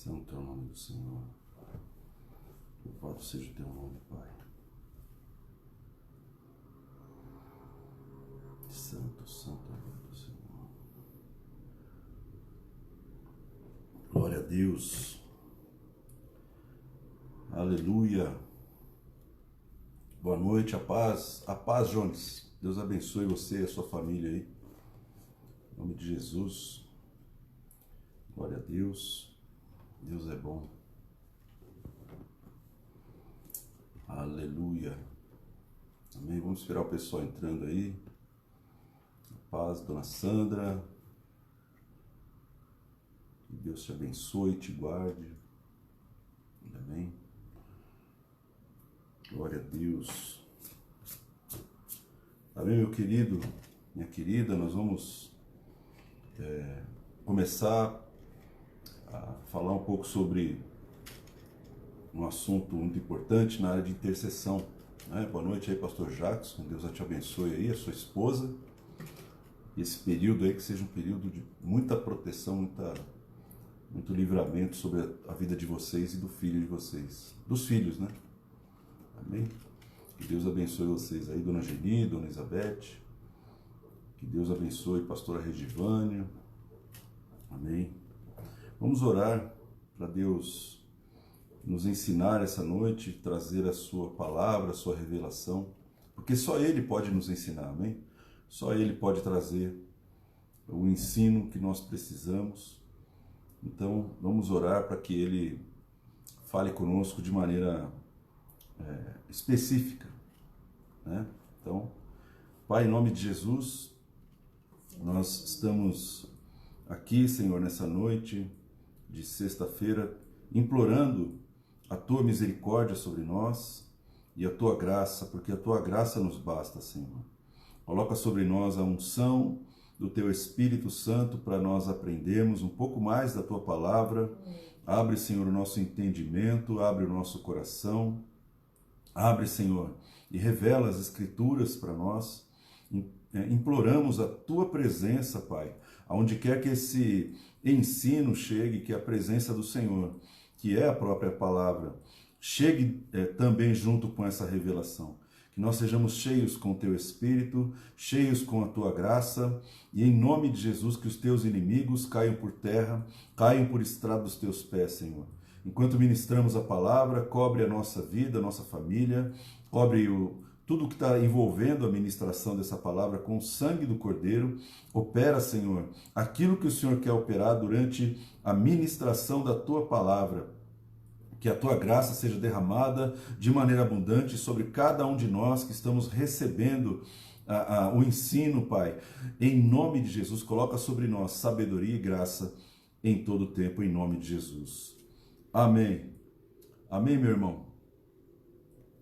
Santo é o nome do Senhor. Louvado seja o teu nome, Pai. Santo, santo é o nome do Senhor. Glória a Deus. Aleluia. Boa noite, a paz, Jones. Deus abençoe você e a sua família aí. Em nome de Jesus. Glória a Deus. Deus é bom. Aleluia. Amém. Vamos esperar o pessoal entrando aí. Paz, dona Sandra. Que Deus te abençoe e te guarde. Amém. Glória a Deus. Amém, meu querido, minha querida. Nós vamos começar a falar um pouco sobre um assunto muito importante na área de intercessão. Né? Boa noite aí, pastor Jackson. Deus te abençoe aí, a sua esposa. E esse período aí que seja um período de muita proteção, muito livramento sobre a vida de vocês e do filho de vocês. Dos filhos, né? Amém? Que Deus abençoe vocês aí, dona Geni, dona Elizabeth. Que Deus abençoe pastora Regivânia. Amém? Vamos orar para Deus nos ensinar essa noite, trazer a sua palavra, a sua revelação, porque só Ele pode nos ensinar, amém? Só Ele pode trazer o ensino que nós precisamos. Então, vamos orar para que Ele fale conosco de maneira específica, né? Então, Pai, em nome de Jesus, nós estamos aqui, Senhor, nessa noite de sexta-feira, implorando a Tua misericórdia sobre nós e a Tua graça, porque a Tua graça nos basta, Senhor. Coloca sobre nós a unção do Teu Espírito Santo para nós aprendermos um pouco mais da Tua palavra. Abre, Senhor, o nosso entendimento, abre o nosso coração. Abre, Senhor, e revela as Escrituras para nós. Imploramos a Tua presença, Pai, aonde quer que esse ensino chegue, que a presença do Senhor, que é a própria palavra, chegue também junto com essa revelação. Que nós sejamos cheios com o Teu Espírito, cheios com a Tua graça, e em nome de Jesus que os Teus inimigos caiam por terra, caiam por estrado dos Teus pés, Senhor. Enquanto ministramos a palavra, cobre a nossa vida, a nossa família, cobre tudo que está envolvendo a ministração dessa palavra com o sangue do Cordeiro. Opera, Senhor, aquilo que o Senhor quer operar durante a ministração da Tua palavra. Que a Tua graça seja derramada de maneira abundante sobre cada um de nós que estamos recebendo o ensino, Pai. Em nome de Jesus, coloca sobre nós sabedoria e graça em todo o tempo, em nome de Jesus. Amém. Amém, meu irmão?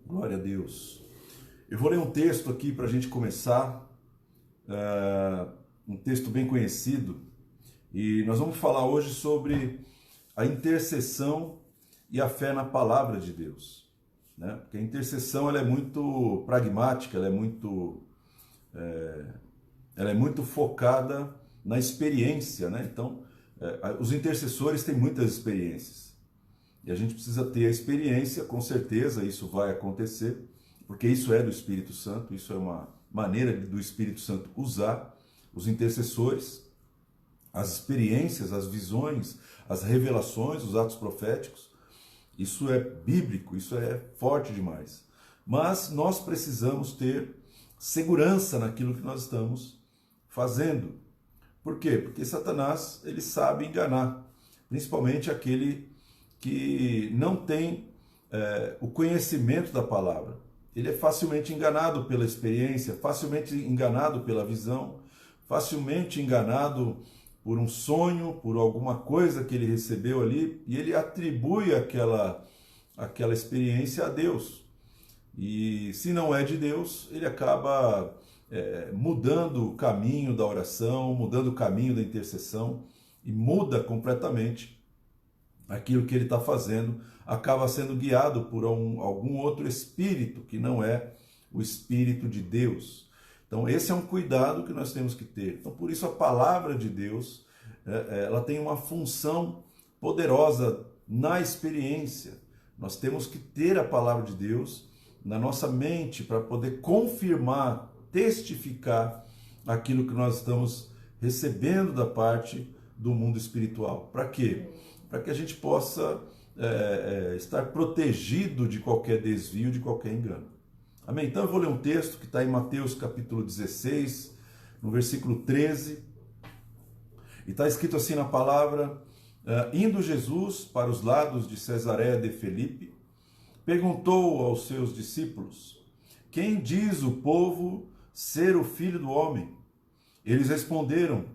Glória a Deus. Eu vou ler um texto aqui para a gente começar, um texto bem conhecido, e nós vamos falar hoje sobre a intercessão e a fé na palavra de Deus, né? Porque a intercessão ela é muito pragmática, ela é muito focada na experiência, né? Então, os intercessores têm muitas experiências. E a gente precisa ter a experiência, com certeza isso vai acontecer, porque isso é do Espírito Santo, isso é uma maneira do Espírito Santo usar os intercessores, as experiências, as visões, as revelações, os atos proféticos. Isso é bíblico, isso é forte demais. Mas nós precisamos ter segurança naquilo que nós estamos fazendo. Por quê? Porque Satanás, ele sabe enganar, principalmente aquele que não tem o conhecimento da palavra. Ele é facilmente enganado pela experiência, facilmente enganado pela visão, facilmente enganado por um sonho, por alguma coisa que ele recebeu ali, e ele atribui aquela experiência a Deus. E se não é de Deus, ele acaba mudando o caminho da oração, mudando o caminho da intercessão, e muda completamente aquilo que ele está fazendo, acaba sendo guiado por algum outro espírito que não é o Espírito de Deus. Então esse é um cuidado que nós temos que ter. Então por isso a palavra de Deus, ela tem uma função poderosa na experiência. Nós temos que ter a palavra de Deus na nossa mente para poder confirmar, testificar aquilo que nós estamos recebendo da parte do mundo espiritual. Para quê? Para que a gente possa estar protegido de qualquer desvio, de qualquer engano. Amém? Então eu vou ler um texto que está em Mateus capítulo 16, no versículo 13, e está escrito assim na palavra: indo Jesus para os lados de Cesareia de Filipe, perguntou aos seus discípulos: quem diz o povo ser o Filho do Homem? Eles responderam: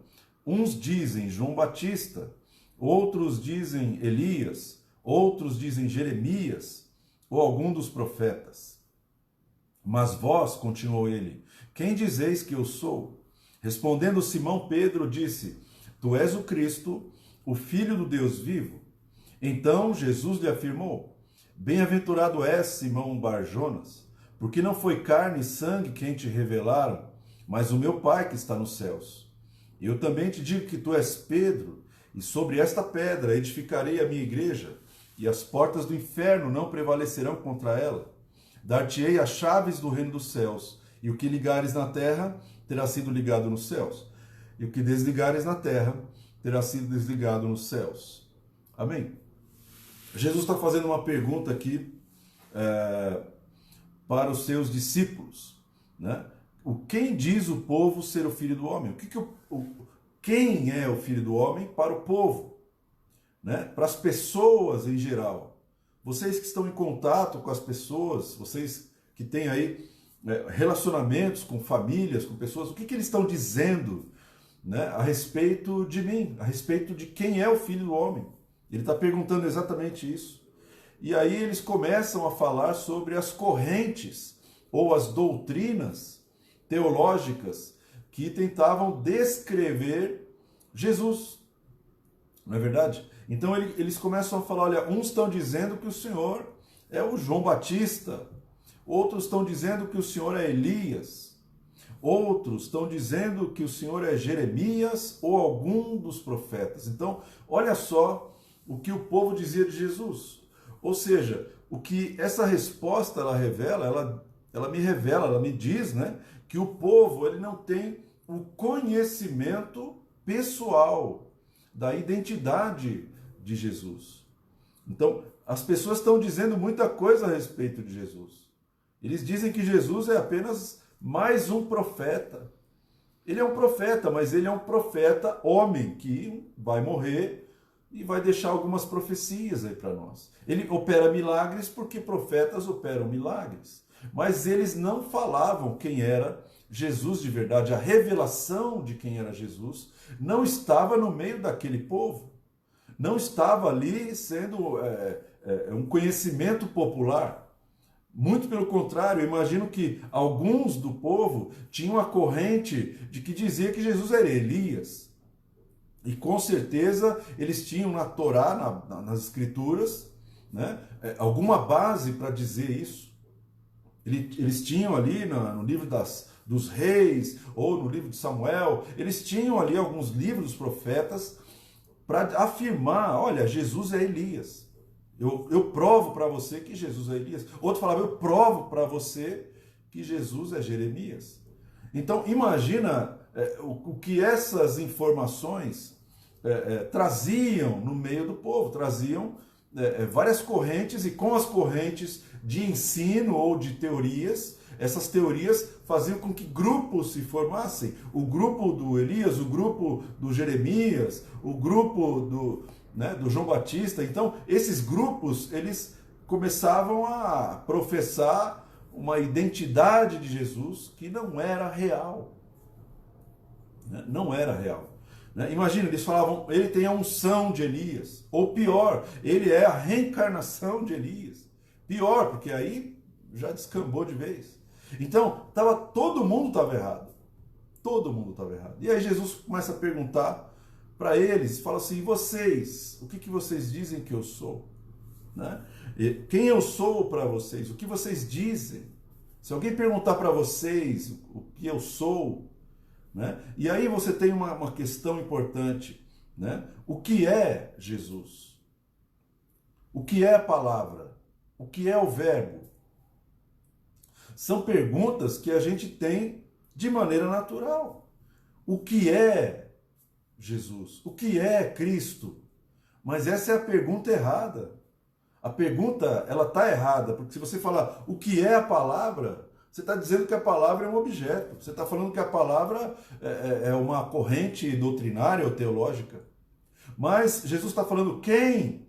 uns dizem João Batista, outros dizem Elias, outros dizem Jeremias ou algum dos profetas. Mas vós, continuou ele, quem dizeis que eu sou? Respondendo Simão Pedro, disse: tu és o Cristo, o Filho do Deus vivo. Então Jesus lhe afirmou: bem-aventurado és, Simão Bar-Jonas, porque não foi carne e sangue quem te revelaram, mas o meu Pai que está nos céus. Eu também te digo que tu és Pedro, e sobre esta pedra edificarei a minha igreja, e as portas do inferno não prevalecerão contra ela. Dar-te-ei as chaves do reino dos céus, e o que ligares na terra terá sido ligado nos céus, e o que desligares na terra terá sido desligado nos céus. Amém? Jesus está fazendo uma pergunta aqui para os seus discípulos, né? Quem diz o povo ser o Filho do Homem? Quem é o Filho do Homem para o povo, né? Para as pessoas em geral. Vocês que estão em contato com as pessoas, vocês que têm aí relacionamentos com famílias, com pessoas, o que eles estão dizendo, né, a respeito de mim, a respeito de quem é o Filho do Homem? Ele está perguntando exatamente isso. E aí eles começam a falar sobre as correntes ou as doutrinas teológicas que tentavam descrever Jesus. Não é verdade? Então eles começam a falar, olha, uns estão dizendo que o Senhor é o João Batista, outros estão dizendo que o Senhor é Elias, outros estão dizendo que o Senhor é Jeremias ou algum dos profetas. Então, olha só o que o povo dizia de Jesus. Ou seja, o que essa resposta ela revela, ela me revela, ela me diz, né, que o povo ele não tem o conhecimento pessoal da identidade de Jesus. Então, as pessoas estão dizendo muita coisa a respeito de Jesus. Eles dizem que Jesus é apenas mais um profeta. Ele é um profeta, mas ele é um profeta homem que vai morrer e vai deixar algumas profecias aí para nós. Ele opera milagres porque profetas operam milagres. Mas eles não falavam quem era Jesus de verdade. A revelação de quem era Jesus não estava no meio daquele povo. Não estava ali sendo um conhecimento popular. Muito pelo contrário, eu imagino que alguns do povo tinham a corrente de que dizia que Jesus era Elias. E com certeza eles tinham na Torá, nas Escrituras, né, alguma base para dizer isso. Eles tinham ali no livro dos reis, ou no livro de Samuel, eles tinham ali alguns livros dos profetas para afirmar, olha, Jesus é Elias. Eu provo para você que Jesus é Elias. Outro falava, eu provo para você que Jesus é Jeremias. Então, imagina o que essas informações traziam no meio do povo, traziam várias correntes, e com as correntes de ensino ou de teorias, essas teorias faziam com que grupos se formassem. O grupo do Elias, o grupo do Jeremias, o grupo do João Batista. Então, esses grupos, eles começavam a professar uma identidade de Jesus que não era real. Não era real. Imagina, eles falavam, ele tem a unção de Elias. Ou pior, ele é a reencarnação de Elias. Pior, porque aí já descambou de vez. Então, todo mundo estava errado. Todo mundo estava errado. E aí Jesus começa a perguntar para eles, fala assim, vocês, o que vocês dizem que eu sou? Né? Quem eu sou para vocês? O que vocês dizem? Se alguém perguntar para vocês o que eu sou, né? E aí você tem uma questão importante, né? O que é Jesus? O que é a palavra? O que é o verbo? São perguntas que a gente tem de maneira natural. O que é Jesus? O que é Cristo? Mas essa é a pergunta errada. A pergunta, ela está errada, porque se você falar o que é a palavra, você está dizendo que a palavra é um objeto. Você está falando que a palavra é uma corrente doutrinária ou teológica. Mas Jesus está falando quem?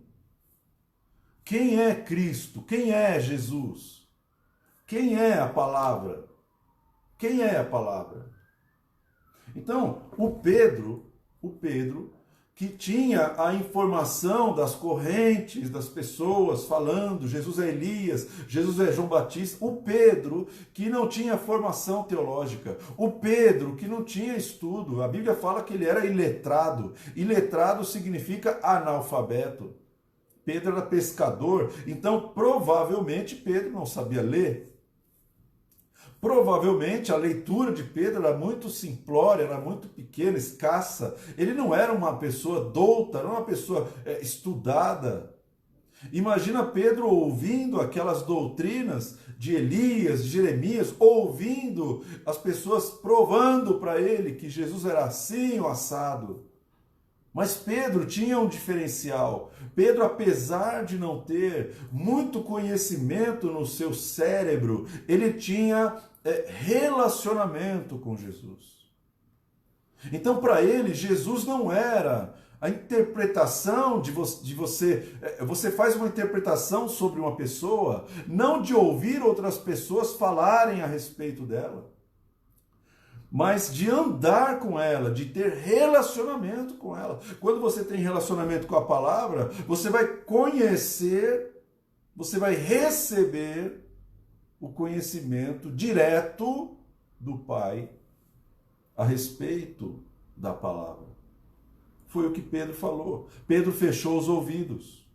Quem é Cristo? Quem é Jesus? Quem é a palavra? Quem é a palavra? Então, o Pedro, que tinha a informação das correntes, das pessoas falando, Jesus é Elias, Jesus é João Batista, o Pedro, que não tinha formação teológica, o Pedro, que não tinha estudo, a Bíblia fala que ele era iletrado, iletrado significa analfabeto. Pedro era pescador, então provavelmente Pedro não sabia ler. Provavelmente a leitura de Pedro era muito simplória, era muito pequena, escassa. Ele não era uma pessoa douta, não era uma pessoa estudada. Imagina Pedro ouvindo aquelas doutrinas de Elias, de Jeremias, ouvindo as pessoas provando para ele que Jesus era assim ou assado. Mas Pedro tinha um diferencial. Pedro, apesar de não ter muito conhecimento no seu cérebro, ele tinha relacionamento com Jesus. Então, para ele, Jesus não era a interpretação de você. Você faz uma interpretação sobre uma pessoa, não de ouvir outras pessoas falarem a respeito dela, mas de andar com ela, de ter relacionamento com ela. Quando você tem relacionamento com a palavra, você vai conhecer, você vai receber o conhecimento direto do Pai a respeito da palavra. Foi o que Pedro falou. Pedro fechou os ouvidos.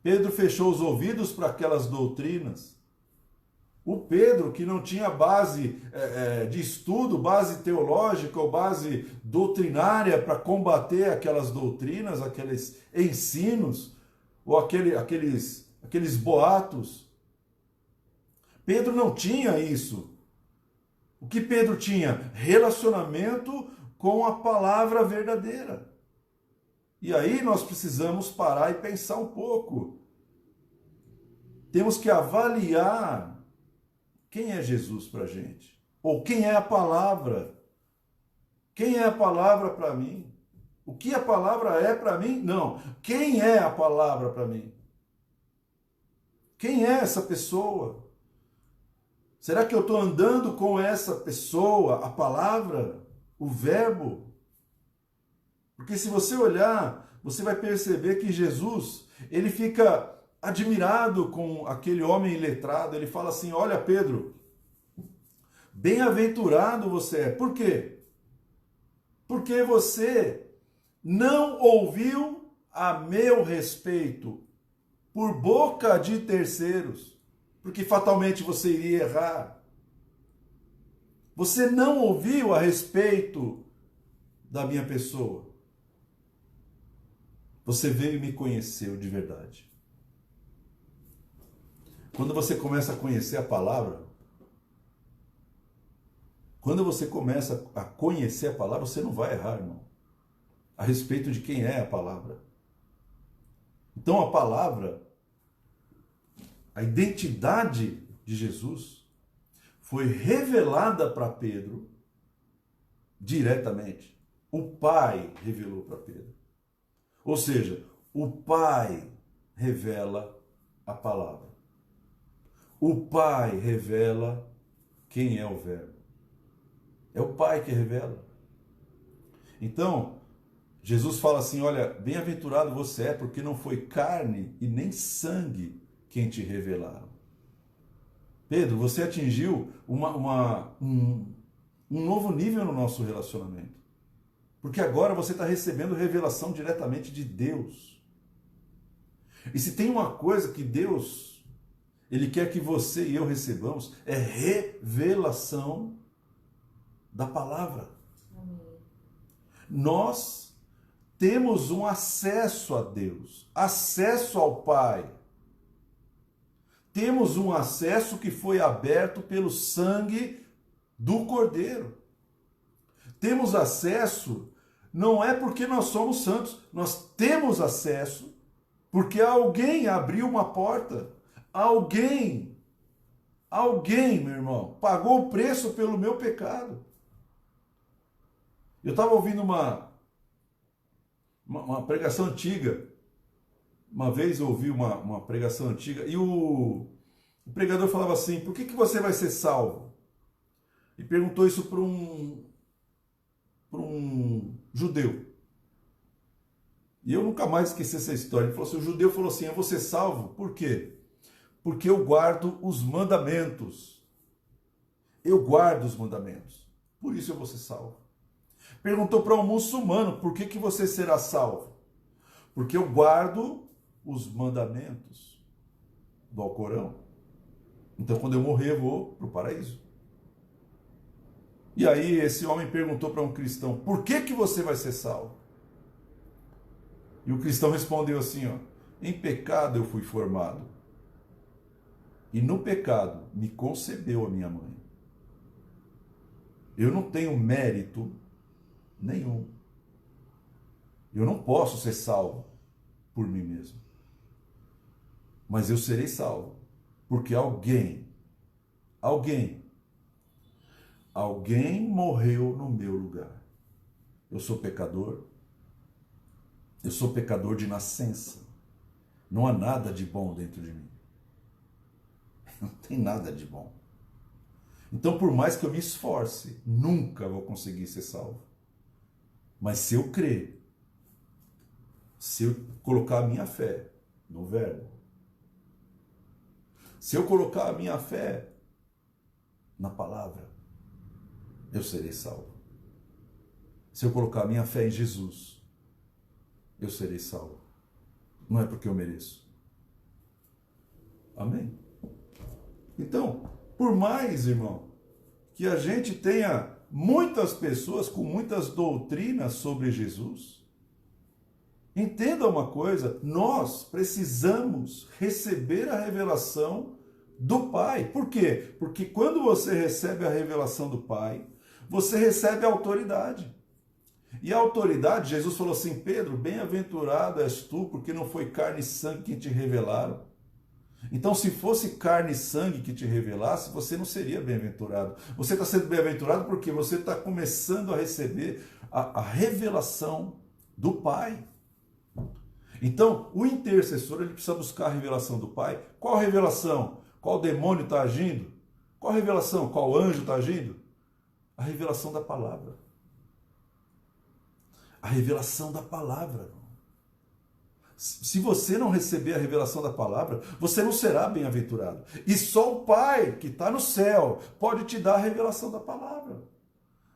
Pedro fechou os ouvidos para aquelas doutrinas. O Pedro, que não tinha base de estudo, base teológica ou base doutrinária para combater aquelas doutrinas, aqueles ensinos, ou aqueles boatos. Pedro não tinha isso. O que Pedro tinha? Relacionamento com a palavra verdadeira. E aí nós precisamos parar e pensar um pouco. Temos que avaliar quem é Jesus para a gente? Ou quem é a palavra? Quem é a palavra para mim? O que a palavra é para mim? Não. Quem é a palavra para mim? Quem é essa pessoa? Será que eu estou andando com essa pessoa, a palavra, o verbo? Porque se você olhar, você vai perceber que Jesus, ele fica admirado com aquele homem iletrado. Ele fala assim: olha, Pedro, bem-aventurado você é. Por quê? Porque você não ouviu a meu respeito por boca de terceiros, porque fatalmente você iria errar. Você não ouviu a respeito da minha pessoa. Você veio e me conheceu de verdade. Quando você começa a conhecer a palavra, quando você começa a conhecer a palavra, você não vai errar, irmão, a respeito de quem é a palavra. Então a palavra, a identidade de Jesus, foi revelada para Pedro diretamente. O Pai revelou para Pedro. Ou seja, o Pai revela a palavra. O Pai revela quem é o Verbo. É o Pai que revela. Então, Jesus fala assim: olha, bem-aventurado você é, porque não foi carne e nem sangue quem te revelaram. Pedro, você atingiu um novo nível no nosso relacionamento. Porque agora você está recebendo revelação diretamente de Deus. E se tem uma coisa que Deus, Ele quer que você e eu recebamos, é revelação da palavra. Amém. Nós temos um acesso a Deus, acesso ao Pai. Temos um acesso que foi aberto pelo sangue do Cordeiro. Temos acesso, não é porque nós somos santos, nós temos acesso porque alguém abriu uma porta. Alguém, meu irmão, pagou o preço pelo meu pecado. Eu estava ouvindo uma pregação antiga. Uma vez eu ouvi uma pregação antiga e o pregador falava assim: por que você vai ser salvo? E perguntou isso para um judeu. E eu nunca mais esqueci essa história. Ele falou assim, o judeu falou assim: eu vou ser salvo, por quê? Porque eu guardo os mandamentos. Eu guardo os mandamentos. Por isso eu vou ser salvo. Perguntou para um muçulmano: por que você será salvo? Porque eu guardo os mandamentos do Alcorão. Então quando eu morrer eu vou para o paraíso. E aí esse homem perguntou para um cristão: por que você vai ser salvo? E o cristão respondeu assim, ó: em pecado eu fui formado, e no pecado me concebeu a minha mãe. Eu não tenho mérito nenhum. Eu não posso ser salvo por mim mesmo. Mas eu serei salvo, porque alguém morreu no meu lugar. Eu sou pecador de nascença. Não há nada de bom dentro de mim. Não tem nada de bom. Então, por mais que eu me esforce, nunca vou conseguir ser salvo. Mas se eu crer, se eu colocar a minha fé no Verbo, se eu colocar a minha fé na palavra, eu serei salvo. Se eu colocar a minha fé em Jesus, eu serei salvo. Não é porque eu mereço. Amém? Então, por mais, irmão, que a gente tenha muitas pessoas com muitas doutrinas sobre Jesus, entenda uma coisa: nós precisamos receber a revelação do Pai. Por quê? Porque quando você recebe a revelação do Pai, você recebe a autoridade. E a autoridade, Jesus falou assim: Pedro, bem-aventurado és tu, porque não foi carne e sangue que te revelaram. Então, se fosse carne e sangue que te revelasse, você não seria bem-aventurado. Você está sendo bem-aventurado porque você está começando a receber a revelação do Pai. Então, o intercessor, ele precisa buscar a revelação do Pai. Qual revelação? Qual demônio está agindo? Qual revelação? Qual anjo está agindo? A revelação da palavra. A revelação da palavra. Se você não receber a revelação da palavra, você não será bem-aventurado. E só o Pai, que está no céu, pode te dar a revelação da palavra.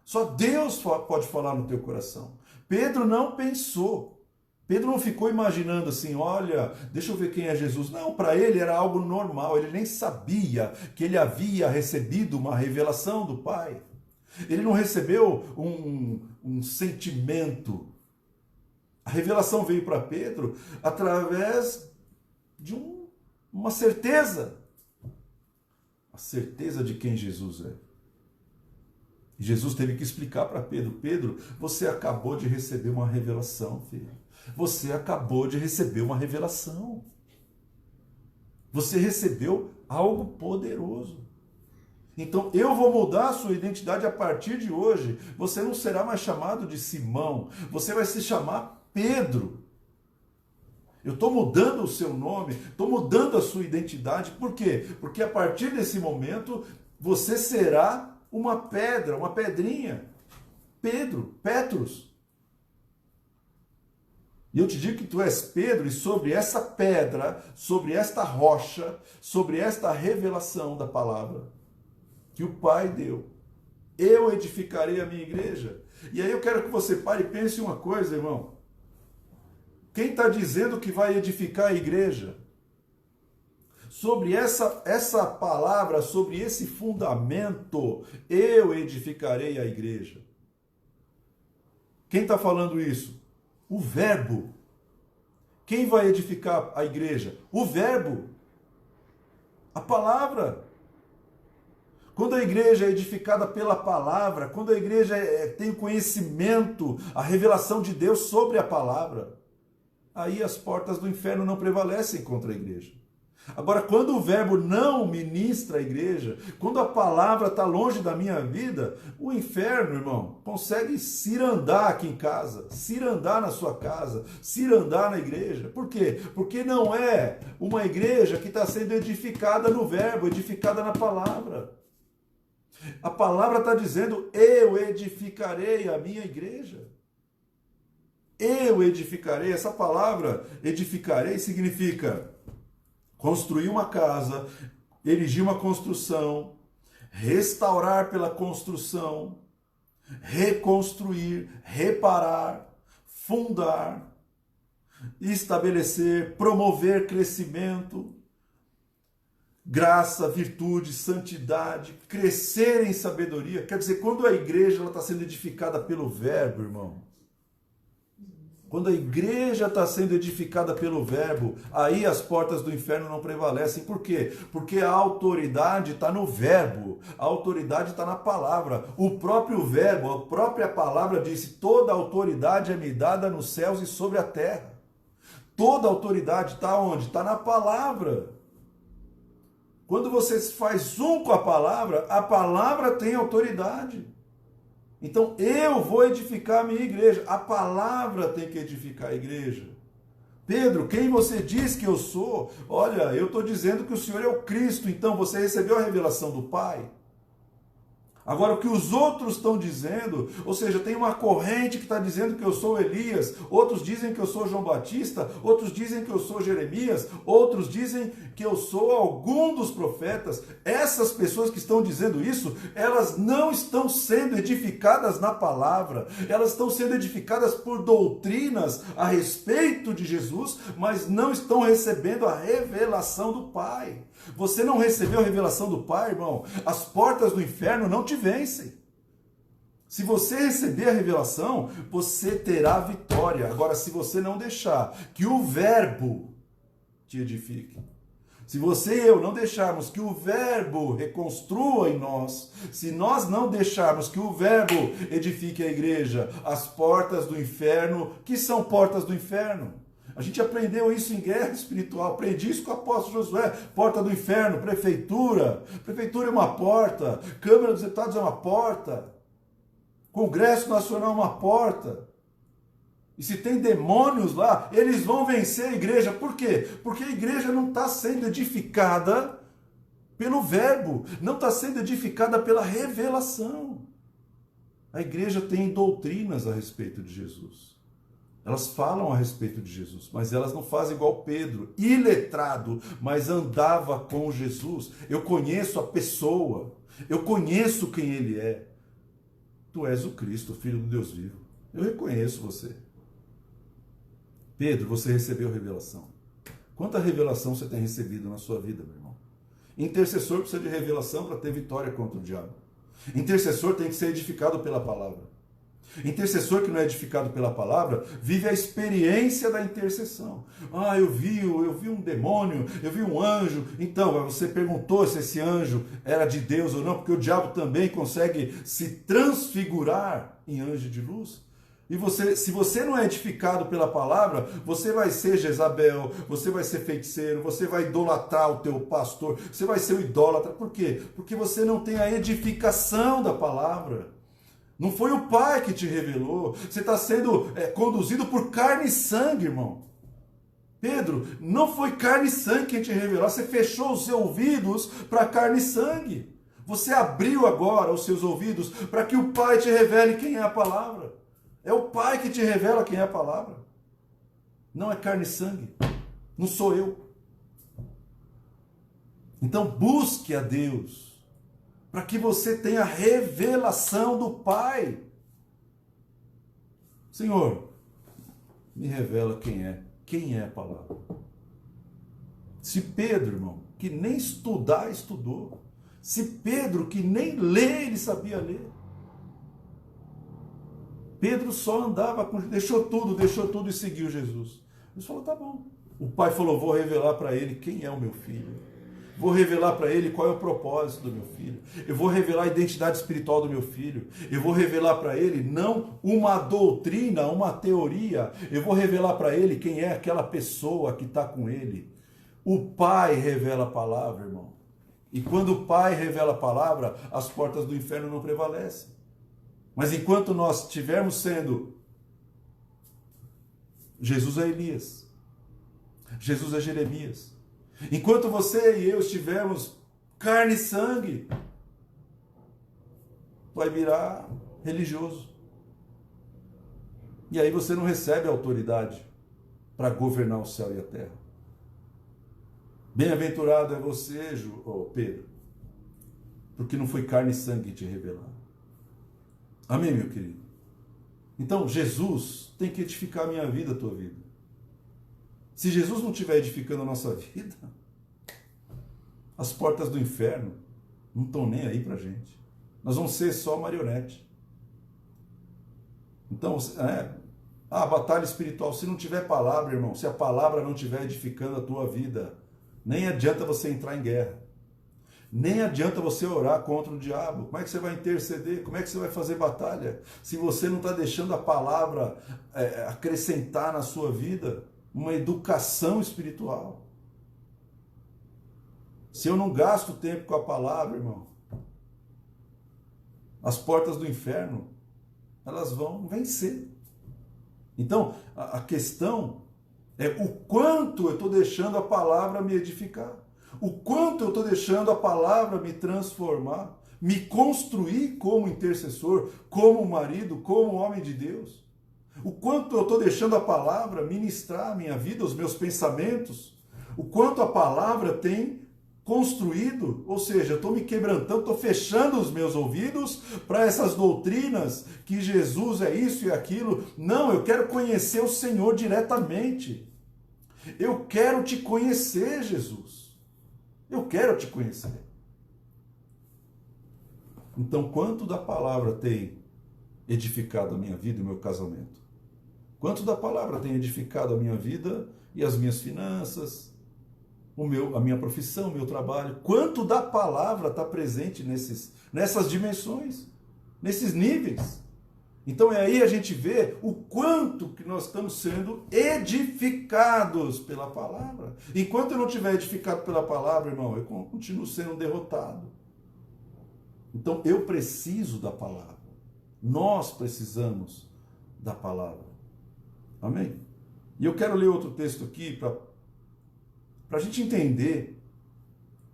Só Deus pode falar no teu coração. Pedro não pensou. Pedro não ficou imaginando assim: olha, deixa eu ver quem é Jesus. Não, para ele era algo normal. Ele nem sabia que ele havia recebido uma revelação do Pai. Ele não recebeu um sentimento. A revelação veio para Pedro através de uma certeza. A certeza de quem Jesus é. E Jesus teve que explicar para Pedro: Pedro, você acabou de receber uma revelação, filho. Você acabou de receber uma revelação. Você recebeu algo poderoso. Então, eu vou mudar a sua identidade a partir de hoje. Você não será mais chamado de Simão. Você vai se chamar Pedro. Eu estou mudando o seu nome, estou mudando a sua identidade. Por quê? Porque a partir desse momento, você será uma pedra, uma pedrinha. Pedro, Petrus. E eu te digo que tu és Pedro, e sobre essa pedra, sobre esta rocha, sobre esta revelação da palavra que o Pai deu, eu edificarei a minha igreja. E aí eu quero que você pare e pense uma coisa, irmão. Quem está dizendo que vai edificar a igreja? Sobre essa palavra, sobre esse fundamento, eu edificarei a igreja. Quem está falando isso? O Verbo. Quem vai edificar a igreja? O Verbo. A palavra. Quando a igreja é edificada pela palavra, quando a igreja tem o conhecimento, a revelação de Deus sobre a palavra, aí as portas do inferno não prevalecem contra a igreja. Agora, quando o Verbo não ministra a igreja, quando a palavra está longe da minha vida, o inferno, irmão, consegue cirandar aqui em casa, cirandar na sua casa, cirandar na igreja. Por quê? Porque não é uma igreja que está sendo edificada no Verbo, edificada na palavra. A palavra está dizendo, eu edificarei a minha igreja. Eu edificarei. Essa palavra, edificarei, significa construir uma casa, erigir uma construção, restaurar pela construção, reconstruir, reparar, fundar, estabelecer, promover crescimento, graça, virtude, santidade, crescer em sabedoria. Quer dizer, quando a igreja está sendo edificada pelo Verbo, irmão, quando a igreja está sendo edificada pelo Verbo, aí as portas do inferno não prevalecem. Por quê? Porque a autoridade está no Verbo, a autoridade está na palavra. O próprio Verbo, a própria palavra disse, toda autoridade é me dada nos céus e sobre a terra. Toda autoridade está onde? Está na palavra. Quando você faz um com a palavra tem autoridade. Então, eu vou edificar a minha igreja. A palavra tem que edificar a igreja. Pedro, quem você diz que eu sou? Olha, eu estou dizendo que o Senhor é o Cristo. Então, você recebeu a revelação do Pai? Agora, o que os outros estão dizendo, ou seja, tem uma corrente que está dizendo que eu sou Elias, outros dizem que eu sou João Batista, outros dizem que eu sou Jeremias, outros dizem que eu sou algum dos profetas. Essas pessoas que estão dizendo isso, elas não estão sendo edificadas na palavra, elas estão sendo edificadas por doutrinas a respeito de Jesus, mas não estão recebendo a revelação do Pai. Você não recebeu a revelação do Pai, irmão? As portas do inferno não te vencem. Se você receber a revelação, você terá vitória. Agora, se você não deixar que o Verbo te edifique, se você e eu não deixarmos que o Verbo reconstrua em nós, se nós não deixarmos que o Verbo edifique a igreja, as portas do inferno, que são portas do inferno? A gente aprendeu isso em guerra espiritual, aprendi isso com o apóstolo Josué, porta do inferno, prefeitura é uma porta, Câmara dos Deputados é uma porta, Congresso Nacional é uma porta, e se tem demônios lá, eles vão vencer a igreja. Por quê? Porque a igreja não está sendo edificada pelo Verbo, não está sendo edificada pela revelação. A igreja tem doutrinas a respeito de Jesus. Elas falam a respeito de Jesus, mas elas não fazem igual Pedro, iletrado, mas andava com Jesus. Eu conheço a pessoa, eu conheço quem ele é. Tu és o Cristo, o Filho do Deus vivo. Eu reconheço você. Pedro, você recebeu revelação. Quanta revelação você tem recebido na sua vida, meu irmão? Intercessor precisa de revelação para ter vitória contra o diabo. Intercessor tem que ser edificado pela palavra. Intercessor que não é edificado pela palavra vive a experiência da intercessão. Ah, eu vi um demônio, eu vi um anjo. Então, você perguntou se esse anjo era de Deus ou não, porque o diabo também consegue se transfigurar em anjo de luz. E se você não é edificado pela palavra, você vai ser Jezabel, você vai ser feiticeiro, você vai idolatrar o teu pastor, você vai ser o idólatra. Por quê? Porque você não tem a edificação da palavra. Não foi o Pai que te revelou. Você está sendo conduzido por carne e sangue, irmão. Pedro, não foi carne e sangue quem te revelou. Você fechou os seus ouvidos para carne e sangue. Você abriu agora os seus ouvidos para que o Pai te revele quem é a palavra. É o Pai que te revela quem é a palavra. Não é carne e sangue. Não sou eu. Então busque a Deus, para que você tenha revelação do Pai. Senhor, me revela quem é a palavra. Se Pedro, irmão, que nem estudar, estudou. Se Pedro, que nem ler, ele sabia ler. Pedro só andava, deixou tudo e seguiu Jesus. Jesus falou, tá bom. O pai falou, vou revelar para ele quem é o meu filho. Vou revelar para ele qual é o propósito do meu filho. Eu vou revelar a identidade espiritual do meu filho. Eu vou revelar para ele não uma doutrina, uma teoria. Eu vou revelar para ele quem é aquela pessoa que está com ele. O pai revela a palavra, irmão. E quando o pai revela a palavra, as portas do inferno não prevalecem. Mas enquanto nós estivermos sendo... Jesus é Elias. Jesus é Jeremias. Enquanto você e eu estivermos carne e sangue, vai virar religioso. E aí você não recebe autoridade para governar o céu e a terra. Bem-aventurado é você, Pedro, porque não foi carne e sangue que te revelaram. Amém, meu querido? Então, Jesus tem que edificar a minha vida, a tua vida. Se Jesus não estiver edificando a nossa vida, as portas do inferno não estão nem aí pra gente. Nós vamos ser só marionete. Então, a batalha espiritual, se não tiver palavra, irmão, se a palavra não estiver edificando a tua vida, nem adianta você entrar em guerra. Nem adianta você orar contra o diabo. Como é que você vai interceder? Como é que você vai fazer batalha? Se você não está deixando a palavra acrescentar na sua vida uma educação espiritual. Se eu não gasto tempo com a palavra, irmão, as portas do inferno, elas vão vencer. Então, a questão é o quanto eu estou deixando a palavra me edificar. O quanto eu estou deixando a palavra me transformar, me construir como intercessor, como marido, como homem de Deus. O quanto eu estou deixando a palavra ministrar a minha vida, os meus pensamentos. O quanto a palavra tem construído, ou seja, eu estou me quebrantando, estou fechando os meus ouvidos para essas doutrinas que Jesus é isso e aquilo. Não, eu quero conhecer o Senhor diretamente. Eu quero te conhecer, Jesus. Eu quero te conhecer. Então, quanto da palavra tem edificado a minha vida e o meu casamento? Quanto da palavra tem edificado a minha vida e as minhas finanças, a minha profissão, o meu trabalho? Quanto da palavra está presente nessas dimensões, nesses níveis? Então é aí a gente vê o quanto que nós estamos sendo edificados pela palavra. Enquanto eu não estiver edificado pela palavra, irmão, eu continuo sendo derrotado. Então eu preciso da palavra. Nós precisamos da palavra. Amém? E eu quero ler outro texto aqui para a gente entender,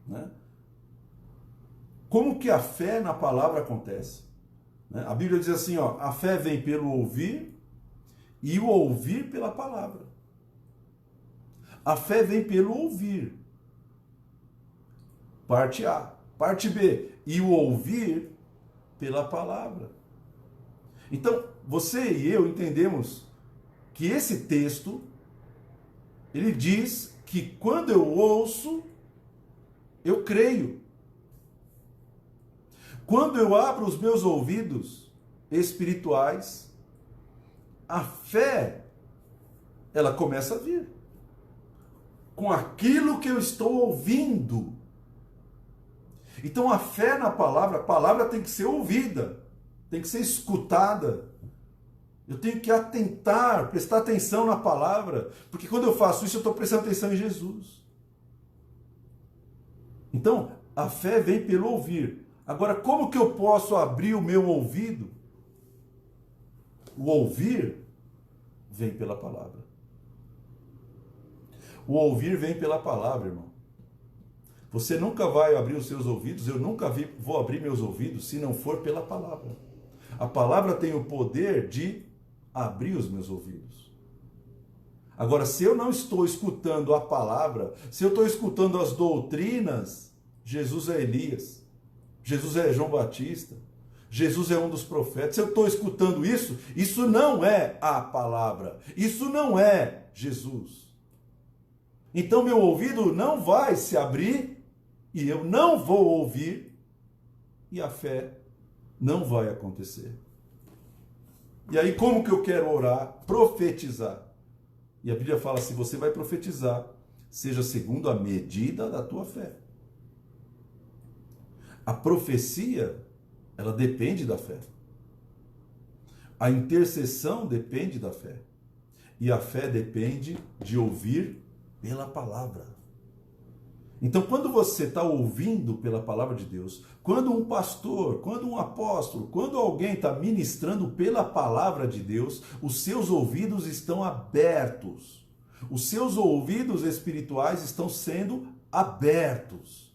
né, como que a fé na palavra acontece. A Bíblia diz assim, ó, a fé vem pelo ouvir e o ouvir pela palavra. A fé vem pelo ouvir. Parte A. Parte B. E o ouvir pela palavra. Então, você e eu entendemos que esse texto, ele diz que quando eu ouço, eu creio. Quando eu abro os meus ouvidos espirituais, a fé, ela começa a vir. Com aquilo que eu estou ouvindo. Então a fé na palavra, a palavra tem que ser ouvida, tem que ser escutada. Eu tenho que atentar, prestar atenção na palavra, porque quando eu faço isso eu estou prestando atenção em Jesus. Então a fé vem pelo ouvir. Agora, como que eu posso abrir o meu ouvido? O ouvir vem pela palavra. O ouvir vem pela palavra, irmão. Você nunca vai abrir os seus ouvidos, eu nunca vou abrir meus ouvidos se não for pela palavra. A palavra tem o poder de abrir os meus ouvidos. Agora, se eu não estou escutando a palavra, se eu estou escutando as doutrinas, Jesus é Elias. Jesus é João Batista, Jesus é um dos profetas. Se eu estou escutando isso, isso não é a palavra, isso não é Jesus. Então meu ouvido não vai se abrir e eu não vou ouvir e a fé não vai acontecer. E aí como que eu quero orar? Profetizar. E a Bíblia fala, se você vai profetizar, seja segundo a medida da tua fé. A profecia, ela depende da fé. A intercessão depende da fé. E a fé depende de ouvir pela palavra. Então, quando você está ouvindo pela palavra de Deus, quando um pastor, quando um apóstolo, quando alguém está ministrando pela palavra de Deus, os seus ouvidos estão abertos. Os seus ouvidos espirituais estão sendo abertos.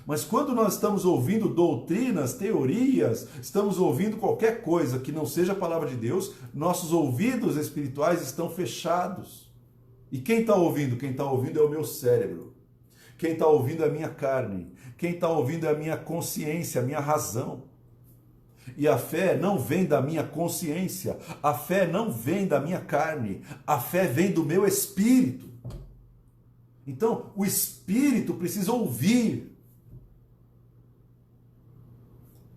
Mas quando nós estamos ouvindo doutrinas, teorias, estamos ouvindo qualquer coisa que não seja a palavra de Deus, nossos ouvidos espirituais estão fechados. E quem está ouvindo? Quem está ouvindo é o meu cérebro. Quem está ouvindo é a minha carne. Quem está ouvindo é a minha consciência, a minha razão. E a fé não vem da minha consciência. A fé não vem da minha carne. A fé vem do meu espírito. Então, o espírito precisa ouvir.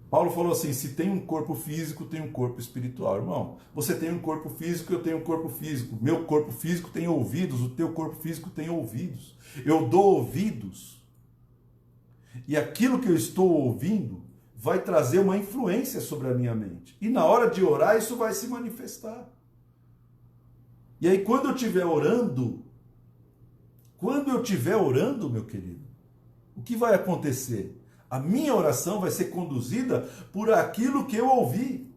Paulo falou assim, se tem um corpo físico, tem um corpo espiritual. Irmão, você tem um corpo físico, eu tenho um corpo físico. Meu corpo físico tem ouvidos, o teu corpo físico tem ouvidos. Eu dou ouvidos. E aquilo que eu estou ouvindo vai trazer uma influência sobre a minha mente. E na hora de orar, isso vai se manifestar. E aí, quando eu estiver orando, meu querido, o que vai acontecer? A minha oração vai ser conduzida por aquilo que eu ouvi.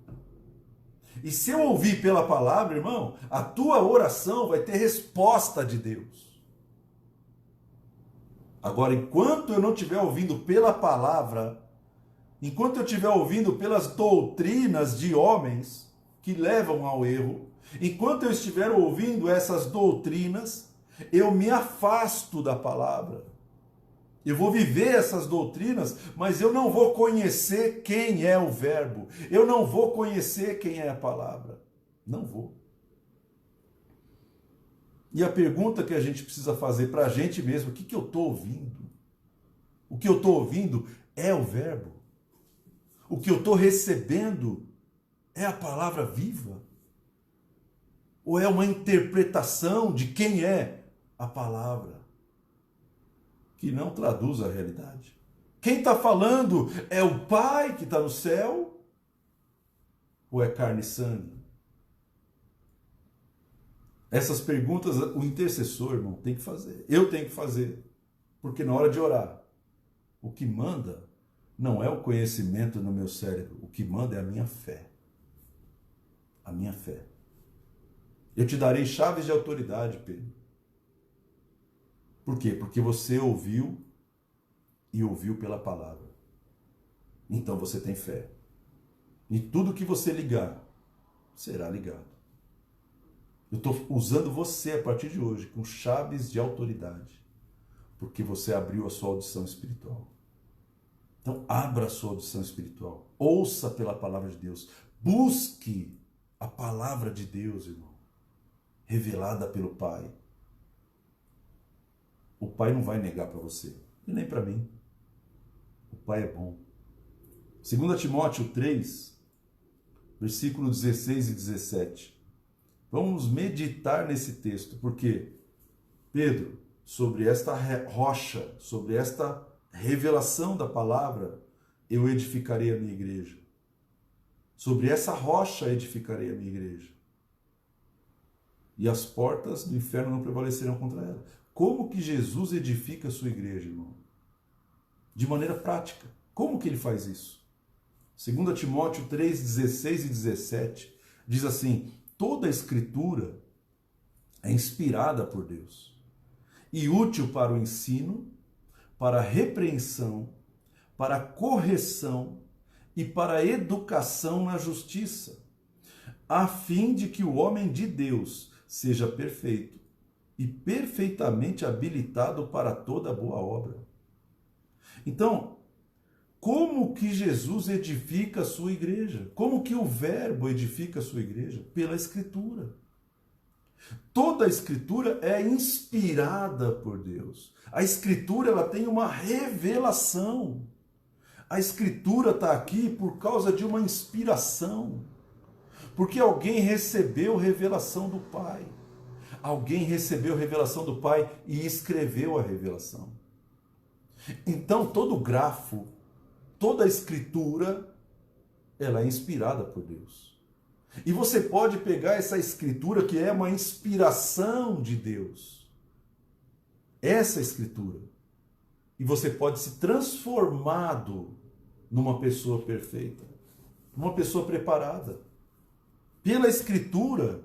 E se eu ouvir pela palavra, irmão, a tua oração vai ter resposta de Deus. Agora, enquanto eu não estiver ouvindo pela palavra, enquanto eu estiver ouvindo pelas doutrinas de homens que levam ao erro, enquanto eu estiver ouvindo essas doutrinas, eu me afasto da palavra. Eu vou viver essas doutrinas, mas eu não vou conhecer quem é o verbo. Eu não vou conhecer quem é a palavra. Não vou. E a pergunta que a gente precisa fazer para a gente mesmo, o que eu estou ouvindo? O que eu estou ouvindo é o verbo. O que eu estou recebendo é a palavra viva? Ou é uma interpretação de quem é a palavra? Que não traduz a realidade. Quem está falando é o Pai que está no céu? Ou é carne e sangue? Essas perguntas o intercessor, irmão, tem que fazer. Eu tenho que fazer. Porque na hora de orar, o que manda não é o conhecimento no meu cérebro. O que manda é a minha fé. A minha fé. Eu te darei chaves de autoridade, Pedro. Por quê? Porque você ouviu e ouviu pela palavra. Então você tem fé. E tudo que você ligar, será ligado. Eu estou usando você a partir de hoje com chaves de autoridade. Porque você abriu a sua audição espiritual. Então abra a sua audição espiritual. Ouça pela palavra de Deus. Busque a palavra de Deus, irmão. Revelada pelo Pai. O Pai não vai negar para você, e nem para mim. O Pai é bom. 2 Timóteo 3, versículo 16 e 17. Vamos meditar nesse texto, porque, Pedro, sobre esta rocha, sobre esta revelação da palavra, eu edificarei a minha igreja. Sobre essa rocha edificarei a minha igreja. E as portas do inferno não prevalecerão contra ela. Como que Jesus edifica a sua igreja, irmão? De maneira prática. Como que ele faz isso? 2 Timóteo 3, 16 e 17 diz assim: toda a escritura é inspirada por Deus e útil para o ensino, para a repreensão, para a correção e para a educação na justiça, a fim de que o homem de Deus seja perfeito e perfeitamente habilitado para toda boa obra. Então, como que Jesus edifica a sua igreja? Como que o verbo edifica a sua igreja? Pela Escritura. Toda a Escritura é inspirada por Deus. A Escritura ela tem uma revelação. A Escritura está aqui por causa de uma inspiração. Porque alguém recebeu revelação do Pai. Alguém recebeu revelação do Pai e escreveu a revelação. Então todo grafo, toda a escritura, ela é inspirada por Deus. E você pode pegar essa escritura que é uma inspiração de Deus. Essa escritura. E você pode se transformado numa pessoa perfeita. Uma pessoa preparada. Pela escritura,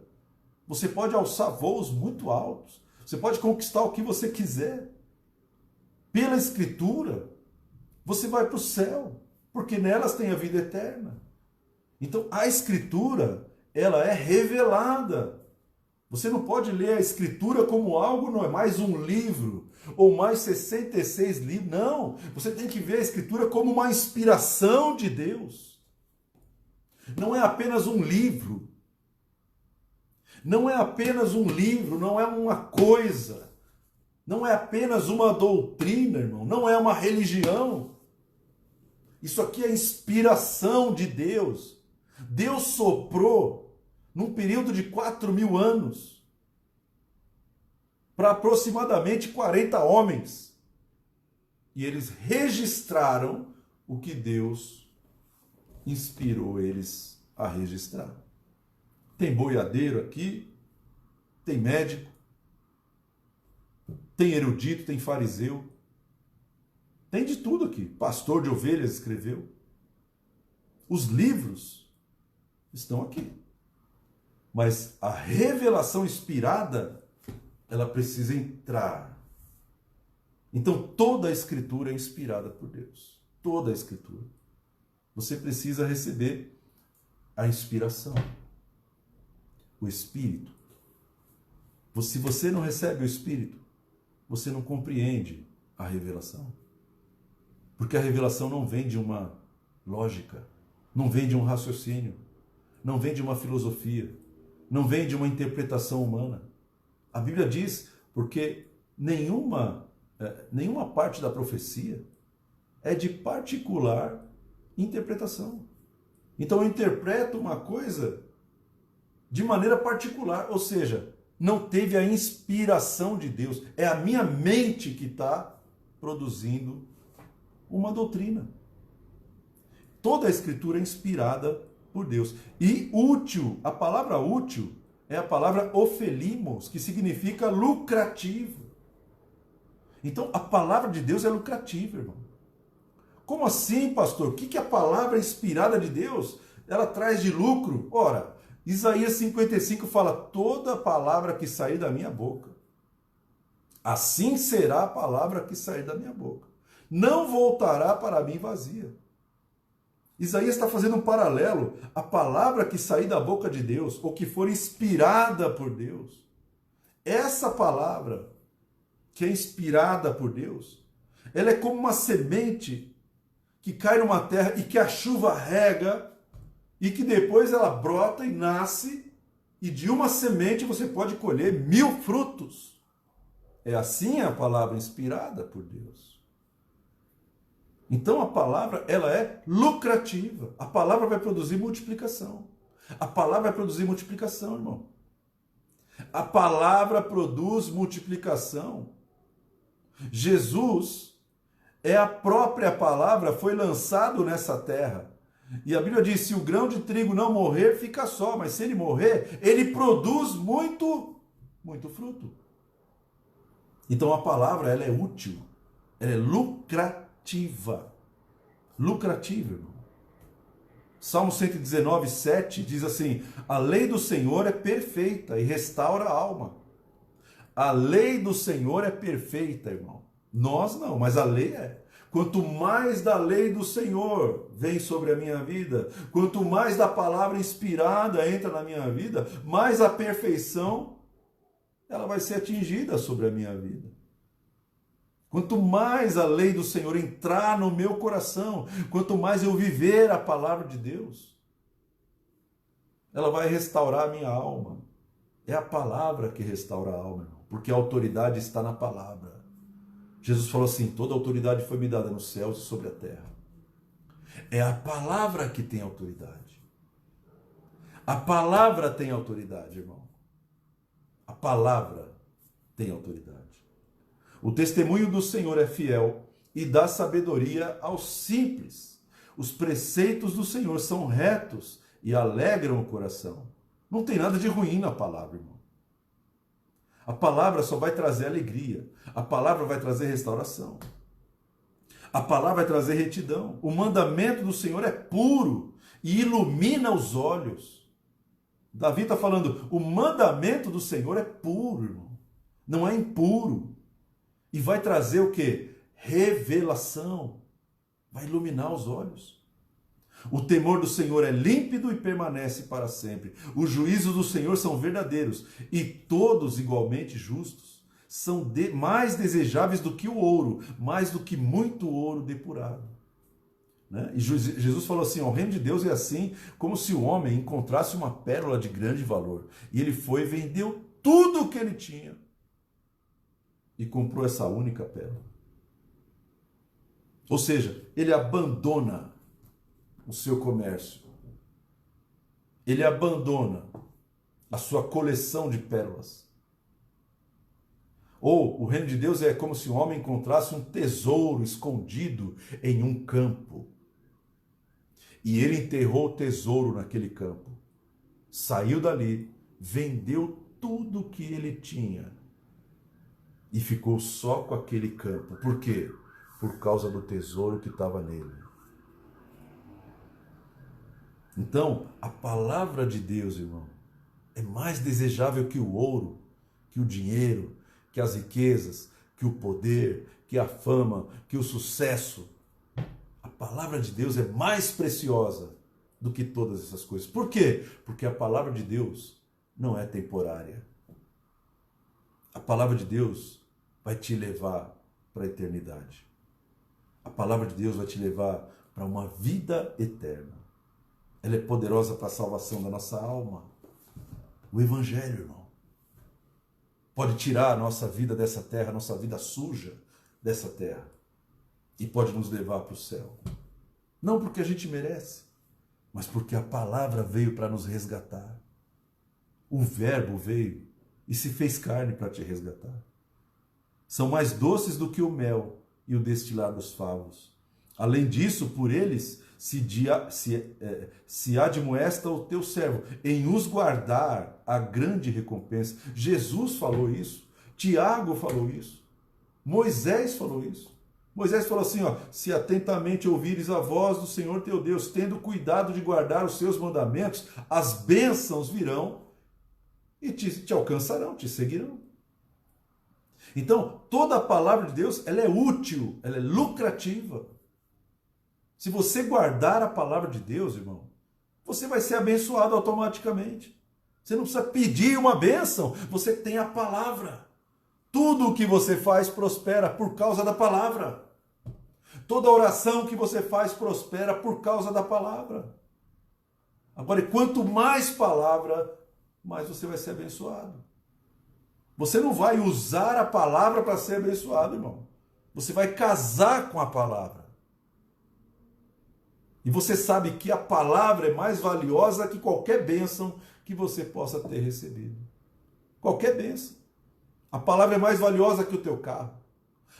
você pode alçar voos muito altos. Você pode conquistar o que você quiser. Pela escritura, você vai para o céu, porque nelas tem a vida eterna. Então, a escritura, ela é revelada. Você não pode ler a escritura como algo, não é mais um livro, ou mais 66 livros. Não, você tem que ver a escritura como uma inspiração de Deus. Não é apenas um livro. Não é apenas um livro, não é uma coisa. Não é apenas uma doutrina, irmão. Não é uma religião. Isso aqui é inspiração de Deus. Deus soprou num período de 4.000 anos para aproximadamente 40 homens. E eles registraram o que Deus inspirou eles a registrar. Tem boiadeiro aqui, tem médico, tem erudito, tem fariseu, tem de tudo aqui. Pastor de ovelhas escreveu. Os livros estão aqui. Mas a revelação inspirada, ela precisa entrar. Então toda a escritura é inspirada por Deus. Toda a escritura. Você precisa receber a inspiração. O Espírito. Se você não recebe o Espírito, você não compreende a revelação. Porque a revelação não vem de uma lógica, não vem de um raciocínio, não vem de uma filosofia, não vem de uma interpretação humana. A Bíblia diz, porque nenhuma parte da profecia é de particular interpretação. Então eu interpreto uma coisa de maneira particular, ou seja, não teve a inspiração de Deus. É a minha mente que está produzindo uma doutrina. Toda a escritura é inspirada por Deus. E útil, a palavra útil é a palavra ofelimos, que significa lucrativo. Então a palavra de Deus é lucrativa, irmão. Como assim, pastor? O que a palavra inspirada de Deus ela traz de lucro? Ora, Isaías 55 fala, toda palavra que sair da minha boca, assim será a palavra que sair da minha boca. Não voltará para mim vazia. Isaías está fazendo um paralelo. A palavra que sair da boca de Deus, ou que for inspirada por Deus, essa palavra que é inspirada por Deus, ela é como uma semente que cai numa terra e que a chuva rega, e que depois ela brota e nasce, e de uma semente você pode colher 1000 frutos. É assim a palavra inspirada por Deus. Então a palavra, ela é lucrativa. A palavra vai produzir multiplicação. A palavra vai produzir multiplicação, irmão. A palavra produz multiplicação. Jesus é a própria palavra, foi lançado nessa terra. E a Bíblia diz, se o grão de trigo não morrer, fica só. Mas se ele morrer, ele produz muito fruto. Então a palavra, ela é útil. Ela é lucrativa. Lucrativa, irmão. Salmo 119, 7 diz assim, a lei do Senhor é perfeita e restaura a alma. A lei do Senhor é perfeita, irmão. Nós não, mas a lei é. Quanto mais da lei do Senhor vem sobre a minha vida, quanto mais da palavra inspirada entra na minha vida, mais a perfeição ela vai ser atingida sobre a minha vida. Quanto mais a lei do Senhor entrar no meu coração, quanto mais eu viver a palavra de Deus, ela vai restaurar a minha alma. É a palavra que restaura a alma, irmão, porque a autoridade está na palavra. Jesus falou assim, toda autoridade foi me dada nos céus e sobre a terra. É a palavra que tem autoridade. A palavra tem autoridade, irmão. A palavra tem autoridade. O testemunho do Senhor é fiel e dá sabedoria aos simples. Os preceitos do Senhor são retos e alegram o coração. Não tem nada de ruim na palavra, irmão. A palavra só vai trazer alegria. A palavra vai trazer restauração. A palavra vai trazer retidão. O mandamento do Senhor é puro e ilumina os olhos. Davi está falando, o mandamento do Senhor é puro, irmão. Não é impuro. E vai trazer o quê? Revelação. Vai iluminar os olhos. O temor do Senhor é límpido e permanece para sempre. Os juízos do Senhor são verdadeiros e todos igualmente justos. São mais desejáveis do que o ouro, mais do que muito ouro depurado. Né? E Jesus falou assim, o reino de Deus é assim, como se o homem encontrasse uma pérola de grande valor. E ele foi e vendeu tudo o que ele tinha e comprou essa única pérola. Ou seja, ele abandona o seu comércio. Ele abandona a sua coleção de pérolas. Ou o reino de Deus é como se um homem encontrasse um tesouro escondido em um campo. E ele enterrou o tesouro naquele campo. Saiu dali, vendeu tudo que ele tinha e ficou só com aquele campo. Por quê? Por causa do tesouro que estava nele. Então, a palavra de Deus, irmão, é mais desejável que o ouro, que o dinheiro, que as riquezas, que o poder, que a fama, que o sucesso. A palavra de Deus é mais preciosa do que todas essas coisas. Por quê? Porque a palavra de Deus não é temporária. A palavra de Deus vai te levar para a eternidade. A palavra de Deus vai te levar para uma vida eterna. Ela é poderosa para a salvação da nossa alma. O Evangelho, irmão, pode tirar a nossa vida dessa terra, a nossa vida suja dessa terra, e pode nos levar para o céu. Não porque a gente merece, mas porque a palavra veio para nos resgatar. O Verbo veio e se fez carne para te resgatar. São mais doces do que o mel e o destilar dos favos. Além disso, por eles se admoesta o teu servo em os guardar a grande recompensa. Jesus falou isso, Tiago falou isso, Moisés falou isso. Moisés falou assim, ó, se atentamente ouvires a voz do Senhor teu Deus, tendo cuidado de guardar os seus mandamentos, as bênçãos virão e te alcançarão, te seguirão. Então, toda a palavra de Deus, ela é útil, ela é lucrativa. Se você guardar a palavra de Deus, irmão, você vai ser abençoado automaticamente. Você não precisa pedir uma bênção, você tem a palavra. Tudo o que você faz prospera por causa da palavra. Toda oração que você faz prospera por causa da palavra. Agora, quanto mais palavra, mais você vai ser abençoado. Você não vai usar a palavra para ser abençoado, irmão. Você vai casar com a palavra. E você sabe que a palavra é mais valiosa que qualquer bênção que você possa ter recebido. Qualquer bênção. A palavra é mais valiosa que o teu carro.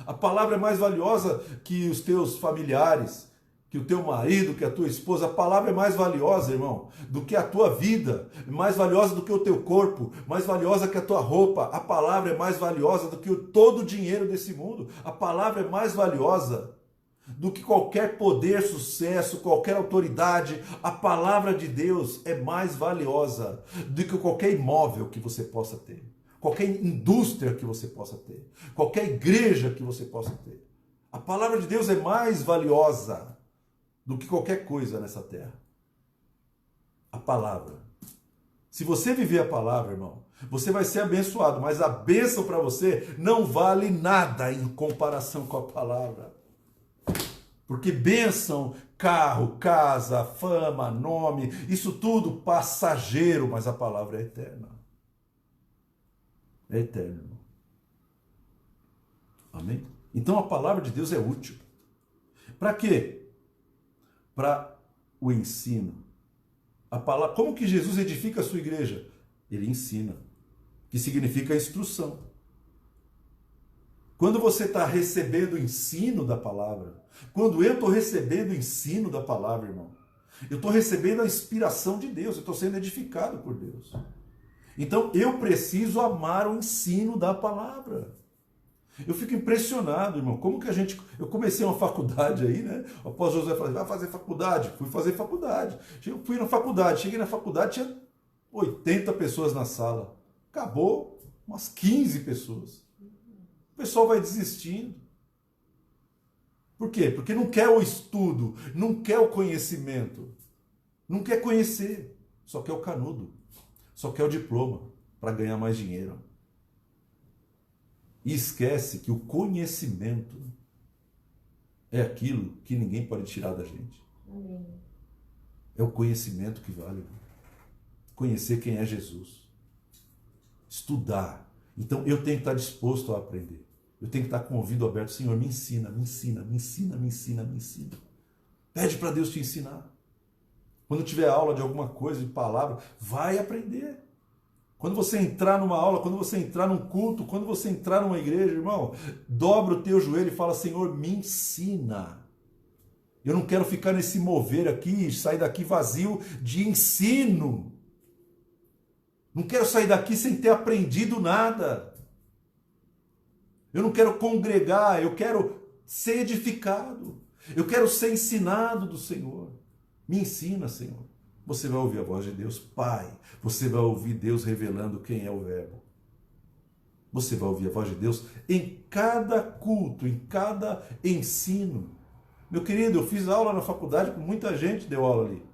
A palavra é mais valiosa que os teus familiares, que o teu marido, que a tua esposa. A palavra é mais valiosa, irmão, do que a tua vida. Mais valiosa do que o teu corpo. Mais valiosa que a tua roupa. A palavra é mais valiosa do que todo o dinheiro desse mundo. A palavra é mais valiosa do que qualquer poder, sucesso, qualquer autoridade. A palavra de Deus é mais valiosa do que qualquer imóvel que você possa ter, qualquer indústria que você possa ter, qualquer igreja que você possa ter. A palavra de Deus é mais valiosa do que qualquer coisa nessa terra. A palavra. Se você viver a palavra, irmão, você vai ser abençoado, mas a bênção para você não vale nada em comparação com a palavra. Porque bênção, carro, casa, fama, nome, isso tudo passageiro, mas a palavra é eterna. É eterno. Amém? Então a palavra de Deus é útil. Para quê? Para o ensino. A palavra, como que Jesus edifica a sua igreja? Ele ensina, que significa instrução. Quando você está recebendo o ensino da palavra, quando eu estou recebendo o ensino da palavra, irmão, eu estou recebendo a inspiração de Deus, eu estou sendo edificado por Deus. Então eu preciso amar o ensino da palavra. Eu fico impressionado, irmão, como que eu comecei uma faculdade aí, né? O apóstolo Josué falou, vai fazer faculdade. Fui fazer faculdade. Fui na faculdade, cheguei na faculdade, tinha 80 pessoas na sala. Acabou, umas 15 pessoas. O pessoal vai desistindo. Por quê? Porque não quer o estudo, não quer o conhecimento, não quer conhecer, só quer o canudo, só quer o diploma para ganhar mais dinheiro. E esquece que o conhecimento é aquilo que ninguém pode tirar da gente. Amém. É o conhecimento que vale. Conhecer quem é Jesus. Estudar. Então eu tenho que estar disposto a aprender. Eu tenho que estar com o ouvido aberto. Senhor, me ensina, me ensina, me ensina, me ensina, me ensina. Pede para Deus te ensinar. Quando tiver aula de alguma coisa, de palavra, vai aprender. Quando você entrar numa aula, quando você entrar num culto, quando você entrar numa igreja, irmão, dobra o teu joelho e fala, Senhor, me ensina. Eu não quero ficar nesse mover aqui, sair daqui vazio de ensino. Não quero sair daqui sem ter aprendido nada. Eu não quero congregar, eu quero ser edificado. Eu quero ser ensinado do Senhor. Me ensina, Senhor. Você vai ouvir a voz de Deus, Pai. Você vai ouvir Deus revelando quem é o Verbo. Você vai ouvir a voz de Deus em cada culto, em cada ensino. Meu querido, eu fiz aula na faculdade, com muita gente deu aula ali.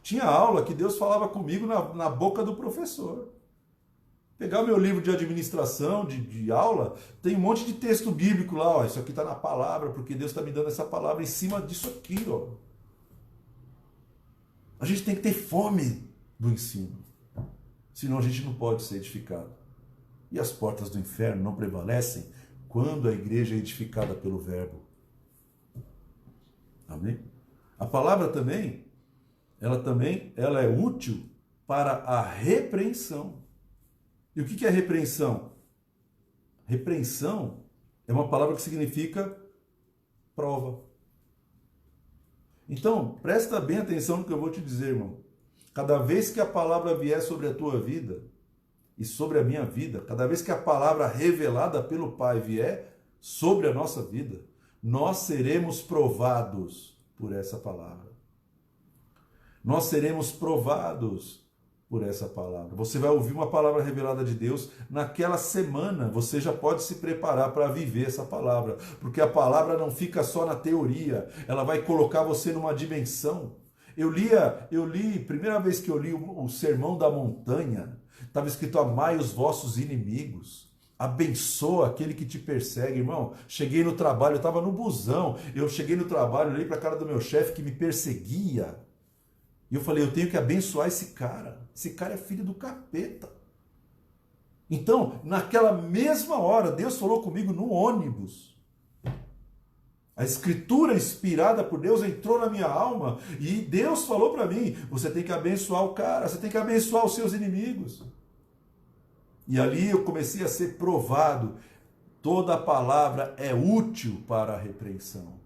Tinha aula que Deus falava comigo na boca do professor. Pegar o meu livro de administração, de aula, tem um monte de texto bíblico lá, ó, isso aqui está na palavra, porque Deus está me dando essa palavra em cima disso aqui, ó. A gente tem que ter fome do ensino, senão a gente não pode ser edificado. E as portas do inferno não prevalecem quando a igreja é edificada pelo Verbo. Amém? A palavra também, ela é útil para a repreensão. E o que é repreensão? Repreensão é uma palavra que significa prova. Então, presta bem atenção no que eu vou te dizer, irmão. Cada vez que a palavra vier sobre a tua vida e sobre a minha vida, cada vez que a palavra revelada pelo Pai vier sobre a nossa vida, nós seremos provados por essa palavra. Nós seremos provados por essa palavra. Você vai ouvir uma palavra revelada de Deus, naquela semana você já pode se preparar para viver essa palavra, porque a palavra não fica só na teoria, ela vai colocar você numa dimensão. Eu li, primeira vez que eu li o Sermão da Montanha, estava escrito, amai os vossos inimigos, abençoa aquele que te persegue, irmão. Cheguei no trabalho, eu estava no busão, eu cheguei no trabalho, olhei para a cara do meu chefe que me perseguia, e eu falei, eu tenho que abençoar esse cara é filho do capeta. Então, naquela mesma hora, Deus falou comigo no ônibus. A escritura inspirada por Deus entrou na minha alma e Deus falou para mim, você tem que abençoar o cara, você tem que abençoar os seus inimigos. E ali eu comecei a ser provado. Toda a palavra é útil para a repreensão.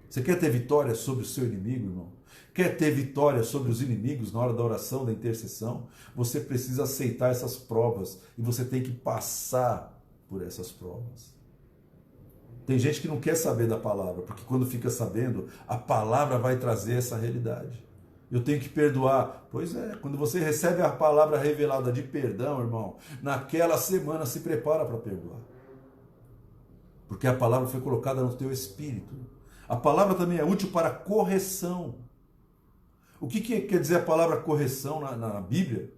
Você quer ter vitória sobre o seu inimigo, irmão? Quer ter vitória sobre os inimigos na hora da oração, da intercessão? Você precisa aceitar essas provas e você tem que passar por essas provas. Tem gente que não quer saber da palavra, porque quando fica sabendo, a palavra vai trazer essa realidade. Eu tenho que perdoar. Pois é, quando você recebe a palavra revelada de perdão, irmão, naquela semana se prepara para perdoar. Porque a palavra foi colocada no teu espírito. A palavra também é útil para correção. O que quer dizer a palavra correção na Bíblia?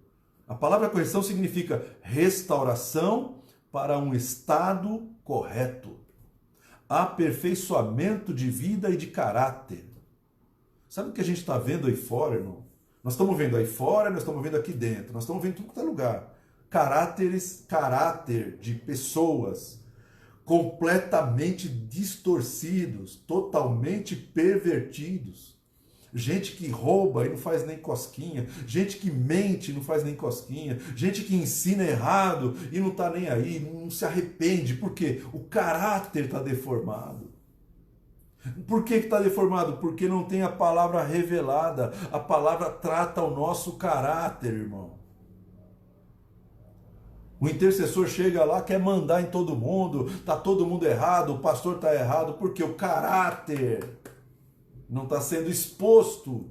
A palavra correção significa restauração para um estado correto. Aperfeiçoamento de vida e de caráter. Sabe o que a gente está vendo aí fora, irmão? Nós estamos vendo aí fora, nós estamos vendo aqui dentro. Nós estamos vendo em tudo quanto é lugar. Caráter de pessoas completamente distorcidos, totalmente pervertidos. Gente que rouba e não faz nem cosquinha, gente que mente e não faz nem cosquinha, gente que ensina errado e não está nem aí, não se arrepende. Por quê? O caráter está deformado. Por que está deformado? Porque não tem a palavra revelada. A palavra trata o nosso caráter, irmão. O intercessor chega lá, quer mandar em todo mundo, está todo mundo errado, o pastor está errado, porque o caráter não está sendo exposto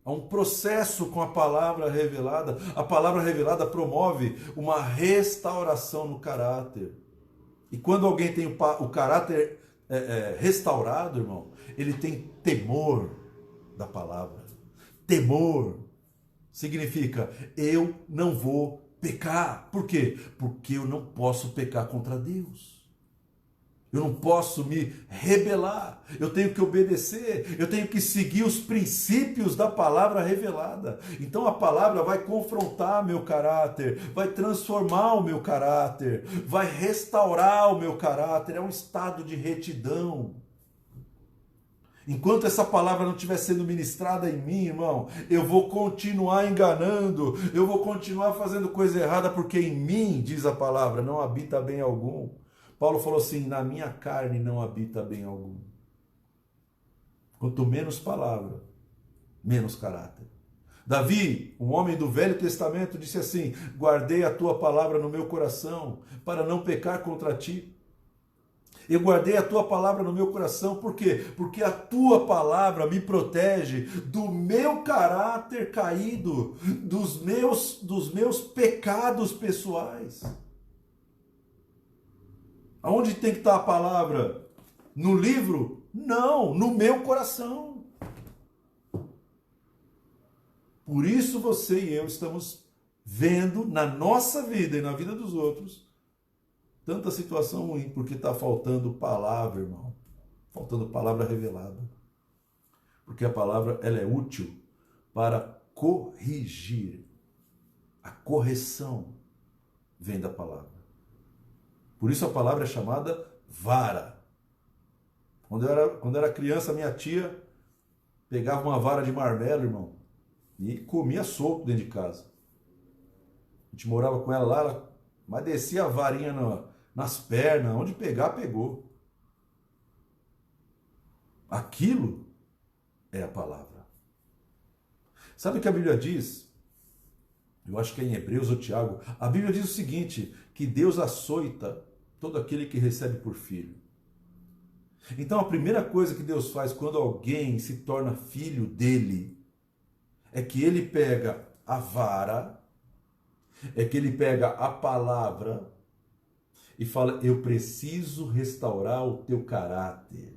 a um processo com a palavra revelada. A palavra revelada promove uma restauração no caráter. E quando alguém tem o caráter restaurado, irmão, ele tem temor da palavra. Temor significa eu não vou pecar. Por quê? Porque eu não posso pecar contra Deus. Eu não posso me rebelar, eu tenho que obedecer, eu tenho que seguir os princípios da palavra revelada. Então a palavra vai confrontar meu caráter, vai transformar o meu caráter, vai restaurar o meu caráter, é um estado de retidão. Enquanto essa palavra não estiver sendo ministrada em mim, irmão, eu vou continuar enganando, eu vou continuar fazendo coisa errada, porque em mim, diz a palavra, não habita bem algum. Paulo falou assim, na minha carne não habita bem algum. Quanto menos palavra, menos caráter. Davi, um homem do Velho Testamento, disse assim, guardei a tua palavra no meu coração, para não pecar contra ti. Eu guardei a tua palavra no meu coração, por quê? Porque a tua palavra me protege do meu caráter caído, dos meus pecados pessoais. Aonde tem que estar a palavra? No livro? Não, no meu coração. Por isso você e eu estamos vendo na nossa vida e na vida dos outros tanta situação ruim, porque está faltando palavra, irmão. Faltando palavra revelada. Porque a palavra ela é útil para corrigir. A correção vem da palavra. Por isso a palavra é chamada vara. Quando eu era criança, minha tia pegava uma vara de marmelo, irmão, e comia solto dentro de casa. A gente morava com ela lá, mas descia a varinha nas pernas, onde pegar, pegou. Aquilo é a palavra. Sabe o que a Bíblia diz? Eu acho que é em Hebreus ou Tiago. A Bíblia diz o seguinte, que Deus açoita todo aquele que recebe por filho. Então a primeira coisa que Deus faz quando alguém se torna filho dele, é que ele pega a vara, é que ele pega a palavra e fala, eu preciso restaurar o teu caráter.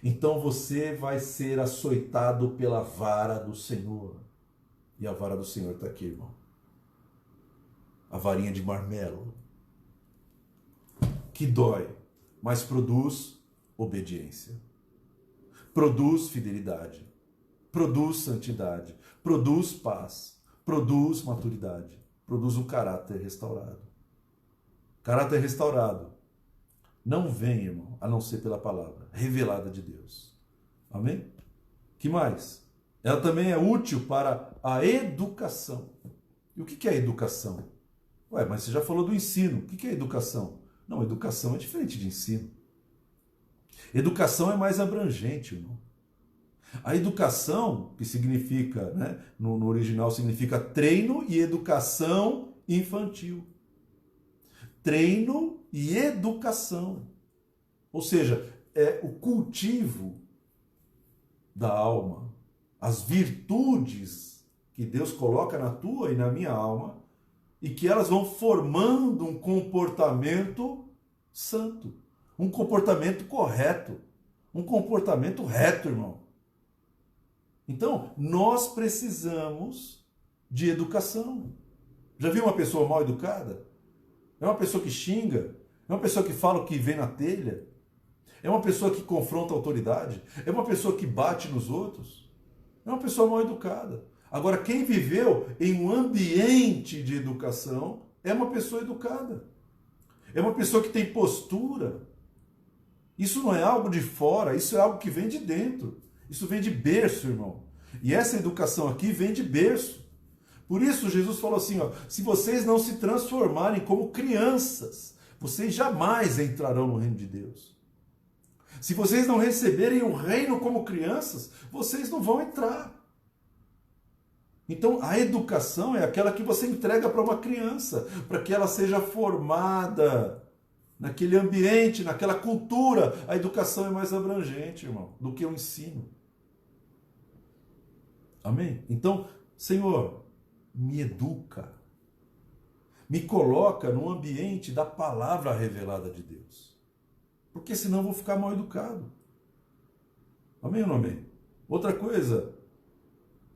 Então você vai ser açoitado pela vara do Senhor. E a vara do Senhor está aqui, irmão. A varinha de marmelo. Que dói, mas produz obediência. Produz fidelidade. Produz santidade. Produz paz. Produz maturidade. Produz um caráter restaurado. Caráter restaurado não vem, irmão, a não ser pela palavra revelada de Deus. Amém? Que mais? Ela também é útil para a educação. E o que é educação? Ué, mas você já falou do ensino. O que é educação? Não, educação é diferente de ensino. Educação é mais abrangente, irmão. A educação, que significa, né, no original significa treino e educação infantil. Treino e educação. Ou seja, é o cultivo da alma. As virtudes que Deus coloca na tua e na minha alma e que elas vão formando um comportamento santo, um comportamento correto, um comportamento reto, irmão. Então, nós precisamos de educação. Já viu uma pessoa mal educada? É uma pessoa que xinga? É uma pessoa que fala o que vem na telha? É uma pessoa que confronta a autoridade? É uma pessoa que bate nos outros? É uma pessoa mal educada. Agora, quem viveu em um ambiente de educação é uma pessoa educada. É uma pessoa que tem postura. Isso não é algo de fora, isso é algo que vem de dentro. Isso vem de berço, irmão. E essa educação aqui vem de berço. Por isso Jesus falou assim, ó, se vocês não se transformarem como crianças, vocês jamais entrarão no reino de Deus. Se vocês não receberem o reino como crianças, vocês não vão entrar. Então, a educação é aquela que você entrega para uma criança, para que ela seja formada naquele ambiente, naquela cultura. A educação é mais abrangente, irmão, do que o ensino. Amém? Então, Senhor, me educa. Me coloca no ambiente da palavra revelada de Deus. Porque senão eu vou ficar mal educado. Amém ou não amém? Outra coisa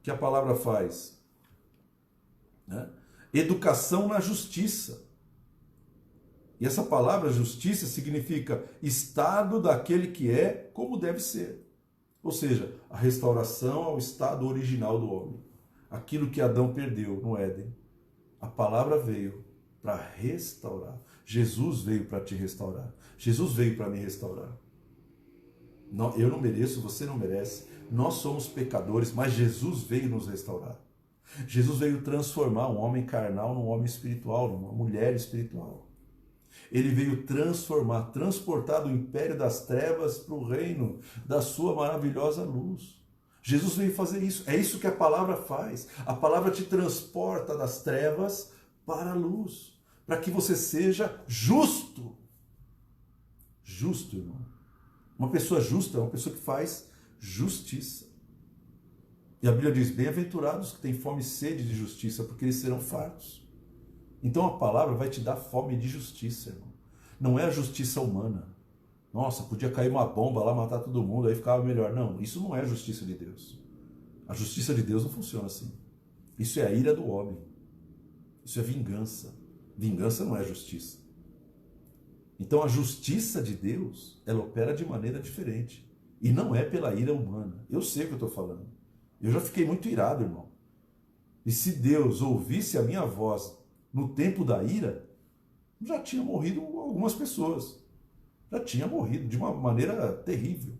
que a palavra faz, né? Educação na justiça. E essa palavra justiça significa estado daquele que é como deve ser. Ou seja, a restauração ao estado original do homem. Aquilo que Adão perdeu no Éden. A palavra veio para restaurar. Jesus veio para te restaurar. Jesus veio para me restaurar. Eu não mereço, você não merece. Nós somos pecadores, mas Jesus veio nos restaurar. Jesus veio transformar um homem carnal num homem espiritual, numa mulher espiritual. Ele veio transformar, transportar do império das trevas para o reino da sua maravilhosa luz. Jesus veio fazer isso. É isso que a palavra faz. A palavra te transporta das trevas para a luz, para que você seja justo. Justo, irmão. Uma pessoa justa é uma pessoa que faz justiça. E a Bíblia diz, bem-aventurados que têm fome e sede de justiça, porque eles serão fartos. Então a palavra vai te dar fome de justiça, irmão. Não é a justiça humana. Nossa, podia cair uma bomba lá, matar todo mundo, aí ficava melhor. Não, isso não é a justiça de Deus. A justiça de Deus não funciona assim. Isso é a ira do homem. Isso é vingança. Vingança não é justiça. Então a justiça de Deus, ela opera de maneira diferente. E não é pela ira humana. Eu sei o que eu estou falando. Eu já fiquei muito irado, irmão. E se Deus ouvisse a minha voz no tempo da ira, já tinha morrido algumas pessoas. Já tinha morrido de uma maneira terrível.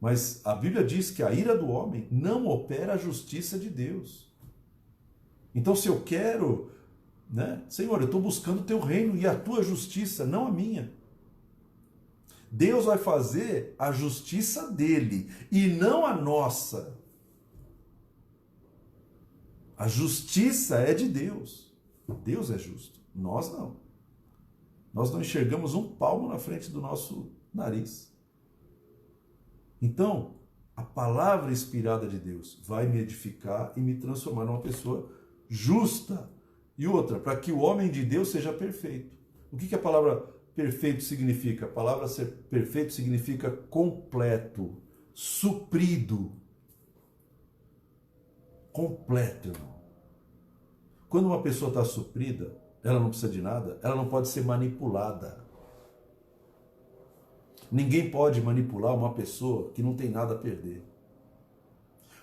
Mas a Bíblia diz que a ira do homem não opera a justiça de Deus. Então se eu quero, né, Senhor, eu estou buscando o teu reino e a tua justiça, não a minha. Deus vai fazer a justiça dele e não a nossa. A justiça é de Deus. Deus é justo. Nós não. Nós não enxergamos um palmo na frente do nosso nariz. Então, a palavra inspirada de Deus vai me edificar e me transformar numa pessoa justa. E outra, para que o homem de Deus seja perfeito. O que a palavra perfeito significa? A palavra ser perfeito significa completo, suprido. Completo, irmão. Quando uma pessoa está suprida, ela não precisa de nada, ela não pode ser manipulada. Ninguém pode manipular uma pessoa que não tem nada a perder.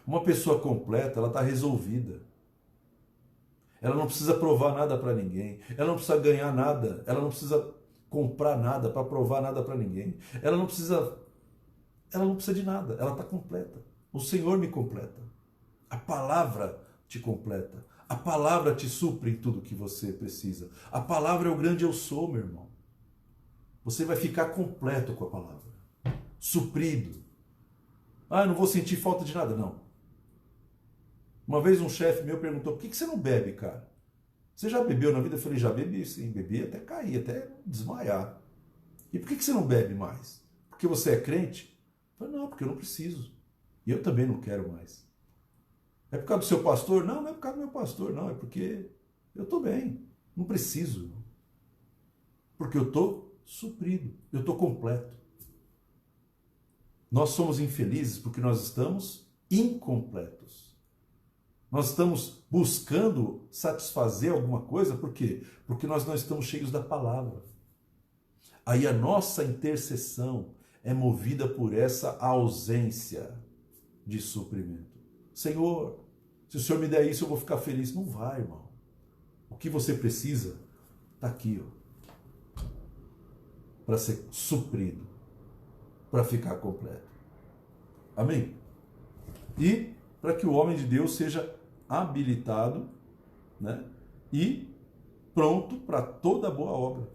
Uma pessoa completa, ela está resolvida. Ela não precisa provar nada para ninguém. Ela não precisa ganhar nada. Ela não precisa comprar nada para provar nada para ninguém. Ela não precisa de nada. Ela está completa. O Senhor me completa. A palavra te completa. A palavra te supre em tudo que você precisa. A palavra é o grande eu sou, meu irmão. Você vai ficar completo com a palavra. Suprido. Ah, eu não vou sentir falta de nada. Não. Uma vez um chefe meu perguntou, por que você não bebe, cara? Você já bebeu na vida? Eu falei, já bebi sim. Bebi até cair, até desmaiar. E por que você não bebe mais? Porque você é crente? Eu falei, não, porque eu não preciso. E eu também não quero mais. É por causa do seu pastor? Não, não é por causa do meu pastor, não. É porque eu estou bem. Não preciso. Porque eu estou suprido. Eu estou completo. Nós somos infelizes porque nós estamos incompletos. Nós estamos buscando satisfazer alguma coisa, por quê? Porque nós não estamos cheios da palavra. Aí a nossa intercessão é movida por essa ausência de suprimento. Senhor, se o Senhor me der isso, eu vou ficar feliz. Não vai, irmão. O que você precisa está aqui, ó, para ser suprido, para ficar completo. Amém? e para que o homem de Deus seja habilitado, né, e pronto para toda boa obra.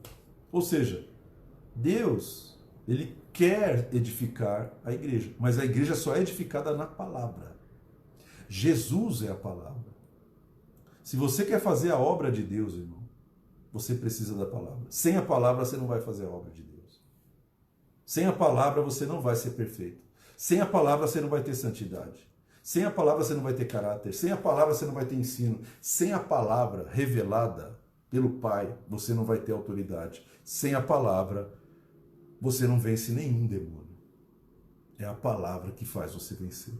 Ou seja, Deus, ele quer edificar a igreja, mas a igreja só é edificada na palavra. Jesus é a palavra. Se você quer fazer a obra de Deus, irmão, você precisa da palavra. Sem a palavra você não vai fazer a obra de Deus. Sem a palavra você não vai ser perfeito. Sem a palavra você não vai ter santidade. Sem a palavra você não vai ter caráter. Sem a palavra você não vai ter ensino. Sem a palavra revelada pelo Pai, você não vai ter autoridade. Sem a palavra, você não vence nenhum demônio. É a palavra que faz você vencer.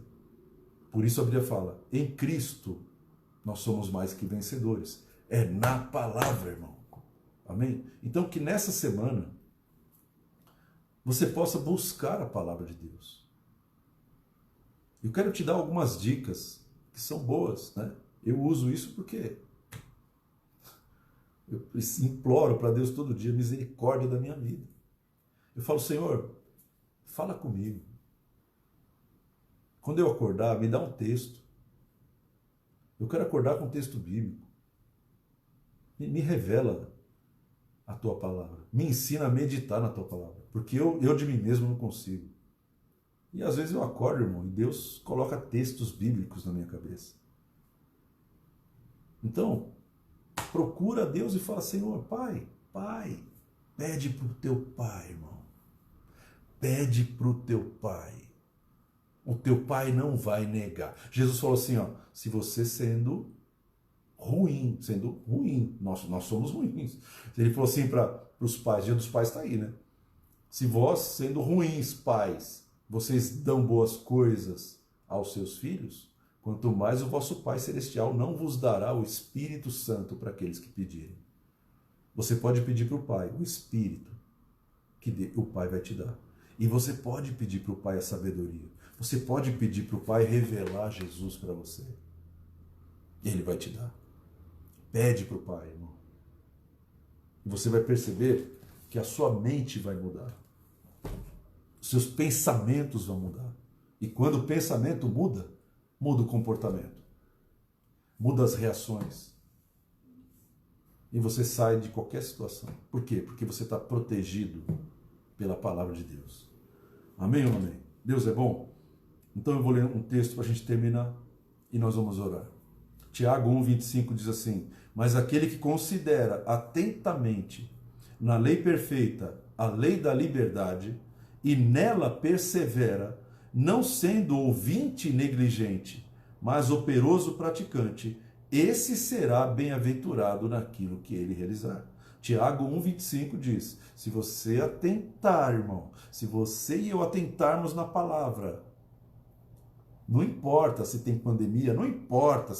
Por isso a Bíblia fala, em Cristo nós somos mais que vencedores. É na palavra, irmão. Amém? Então que nessa semana você possa buscar a palavra de Deus. Eu quero te dar algumas dicas que são boas, né? Eu uso isso porque eu imploro para Deus todo dia misericórdia da minha vida. Eu falo, Senhor, fala comigo. Quando eu acordar, me dá um texto. Eu quero acordar com um texto bíblico. Me revela a tua palavra. Me ensina a meditar na tua palavra. Porque eu de mim mesmo não consigo. E às vezes eu acordo, irmão, e Deus coloca textos bíblicos na minha cabeça. Então, procura Deus e fala, Senhor, Pai, pede para o teu Pai, irmão. Pede para o teu Pai. O teu Pai não vai negar. Jesus falou assim, ó, se você sendo ruim, nós somos ruins. Ele falou assim para os pais, dia dos pais está aí, né? Se vós, sendo ruins pais, vocês dão boas coisas aos seus filhos, quanto mais o vosso Pai Celestial não vos dará o Espírito Santo para aqueles que pedirem. Você pode pedir para o Pai o Espírito, que o Pai vai te dar. E você pode pedir para o Pai a sabedoria. Você pode pedir para o Pai revelar Jesus para você. E Ele vai te dar. Pede para o Pai, irmão. E você vai perceber que a sua mente vai mudar. Os seus pensamentos vão mudar. E quando o pensamento muda, muda o comportamento. Muda as reações. E você sai de qualquer situação. Por quê? Porque você está protegido pela palavra de Deus. Amém ou não amém? Deus é bom? Então eu vou ler um texto para a gente terminar e nós vamos orar. Tiago 1,25 diz assim, mas aquele que considera atentamente na lei perfeita, a lei da liberdade, e nela persevera, não sendo ouvinte negligente, mas operoso praticante, esse será bem-aventurado naquilo que ele realizar. Tiago 1,25 diz, se você atentar, irmão, se você e eu atentarmos na palavra, não importa se tem pandemia, não importa,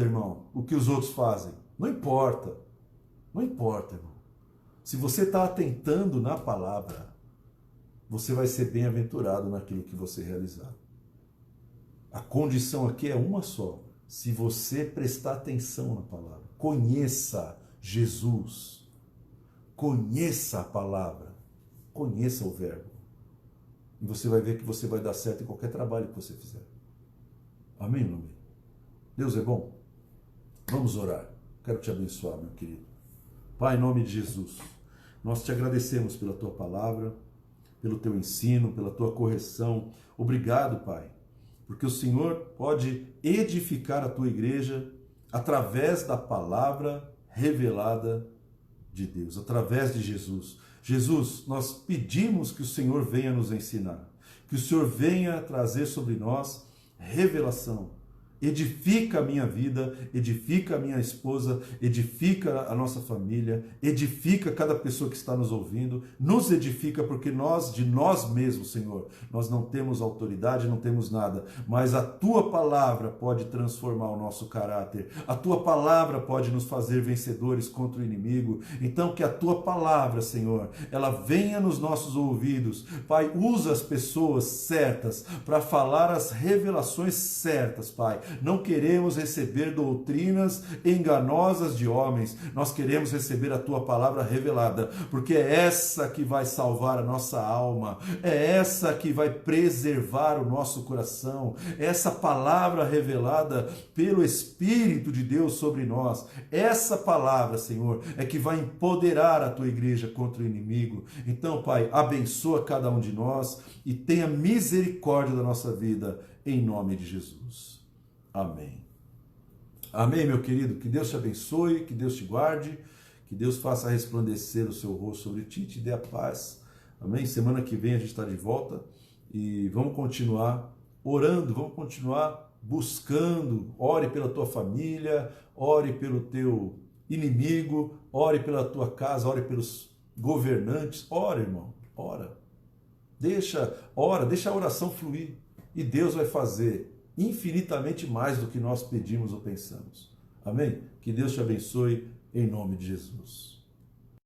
irmão, o que os outros fazem, não importa, irmão. Se você está atentando na palavra, você vai ser bem-aventurado naquilo que você realizar. A condição aqui é uma só, se você prestar atenção na palavra, conheça Jesus, conheça a palavra, conheça o verbo. E você vai ver que você vai dar certo em qualquer trabalho que você fizer. Amém ou não amém? Deus é bom? Vamos orar. Quero te abençoar, meu querido. Pai, em nome de Jesus, nós te agradecemos pela tua palavra, pelo teu ensino, pela tua correção. Obrigado, Pai, porque o Senhor pode edificar a tua igreja através da palavra revelada de Deus, através de Jesus. Jesus, nós pedimos que o Senhor venha nos ensinar, que o Senhor venha trazer sobre nós revelação. Edifica a minha vida, edifica a minha esposa, edifica a nossa família, edifica cada pessoa que está nos ouvindo, nos edifica porque nós, de nós mesmos, Senhor, nós não temos autoridade, não temos nada, mas a Tua palavra pode transformar o nosso caráter, a Tua palavra pode nos fazer vencedores contra o inimigo. Então que a Tua palavra, Senhor, ela venha nos nossos ouvidos. Pai, usa as pessoas certas para falar as revelações certas, Pai. Não queremos receber doutrinas enganosas de homens, nós queremos receber a tua palavra revelada, porque é essa que vai salvar a nossa alma, é essa que vai preservar o nosso coração, é essa palavra revelada pelo Espírito de Deus sobre nós. Essa palavra, Senhor, é que vai empoderar a tua igreja contra o inimigo. Então, Pai, abençoa cada um de nós e tenha misericórdia da nossa vida, em nome de Jesus. Amém. Amém, meu querido. Que Deus te abençoe, que Deus te guarde, que Deus faça resplandecer o seu rosto sobre ti e te dê a paz. Amém? Semana que vem a gente está de volta e vamos continuar orando, vamos continuar buscando. Ore pela tua família, ore pelo teu inimigo, ore pela tua casa, ore pelos governantes. Ora, irmão, ora. Deixa a oração fluir e Deus vai fazer infinitamente mais do que nós pedimos ou pensamos. Amém? Que Deus te abençoe em nome de Jesus.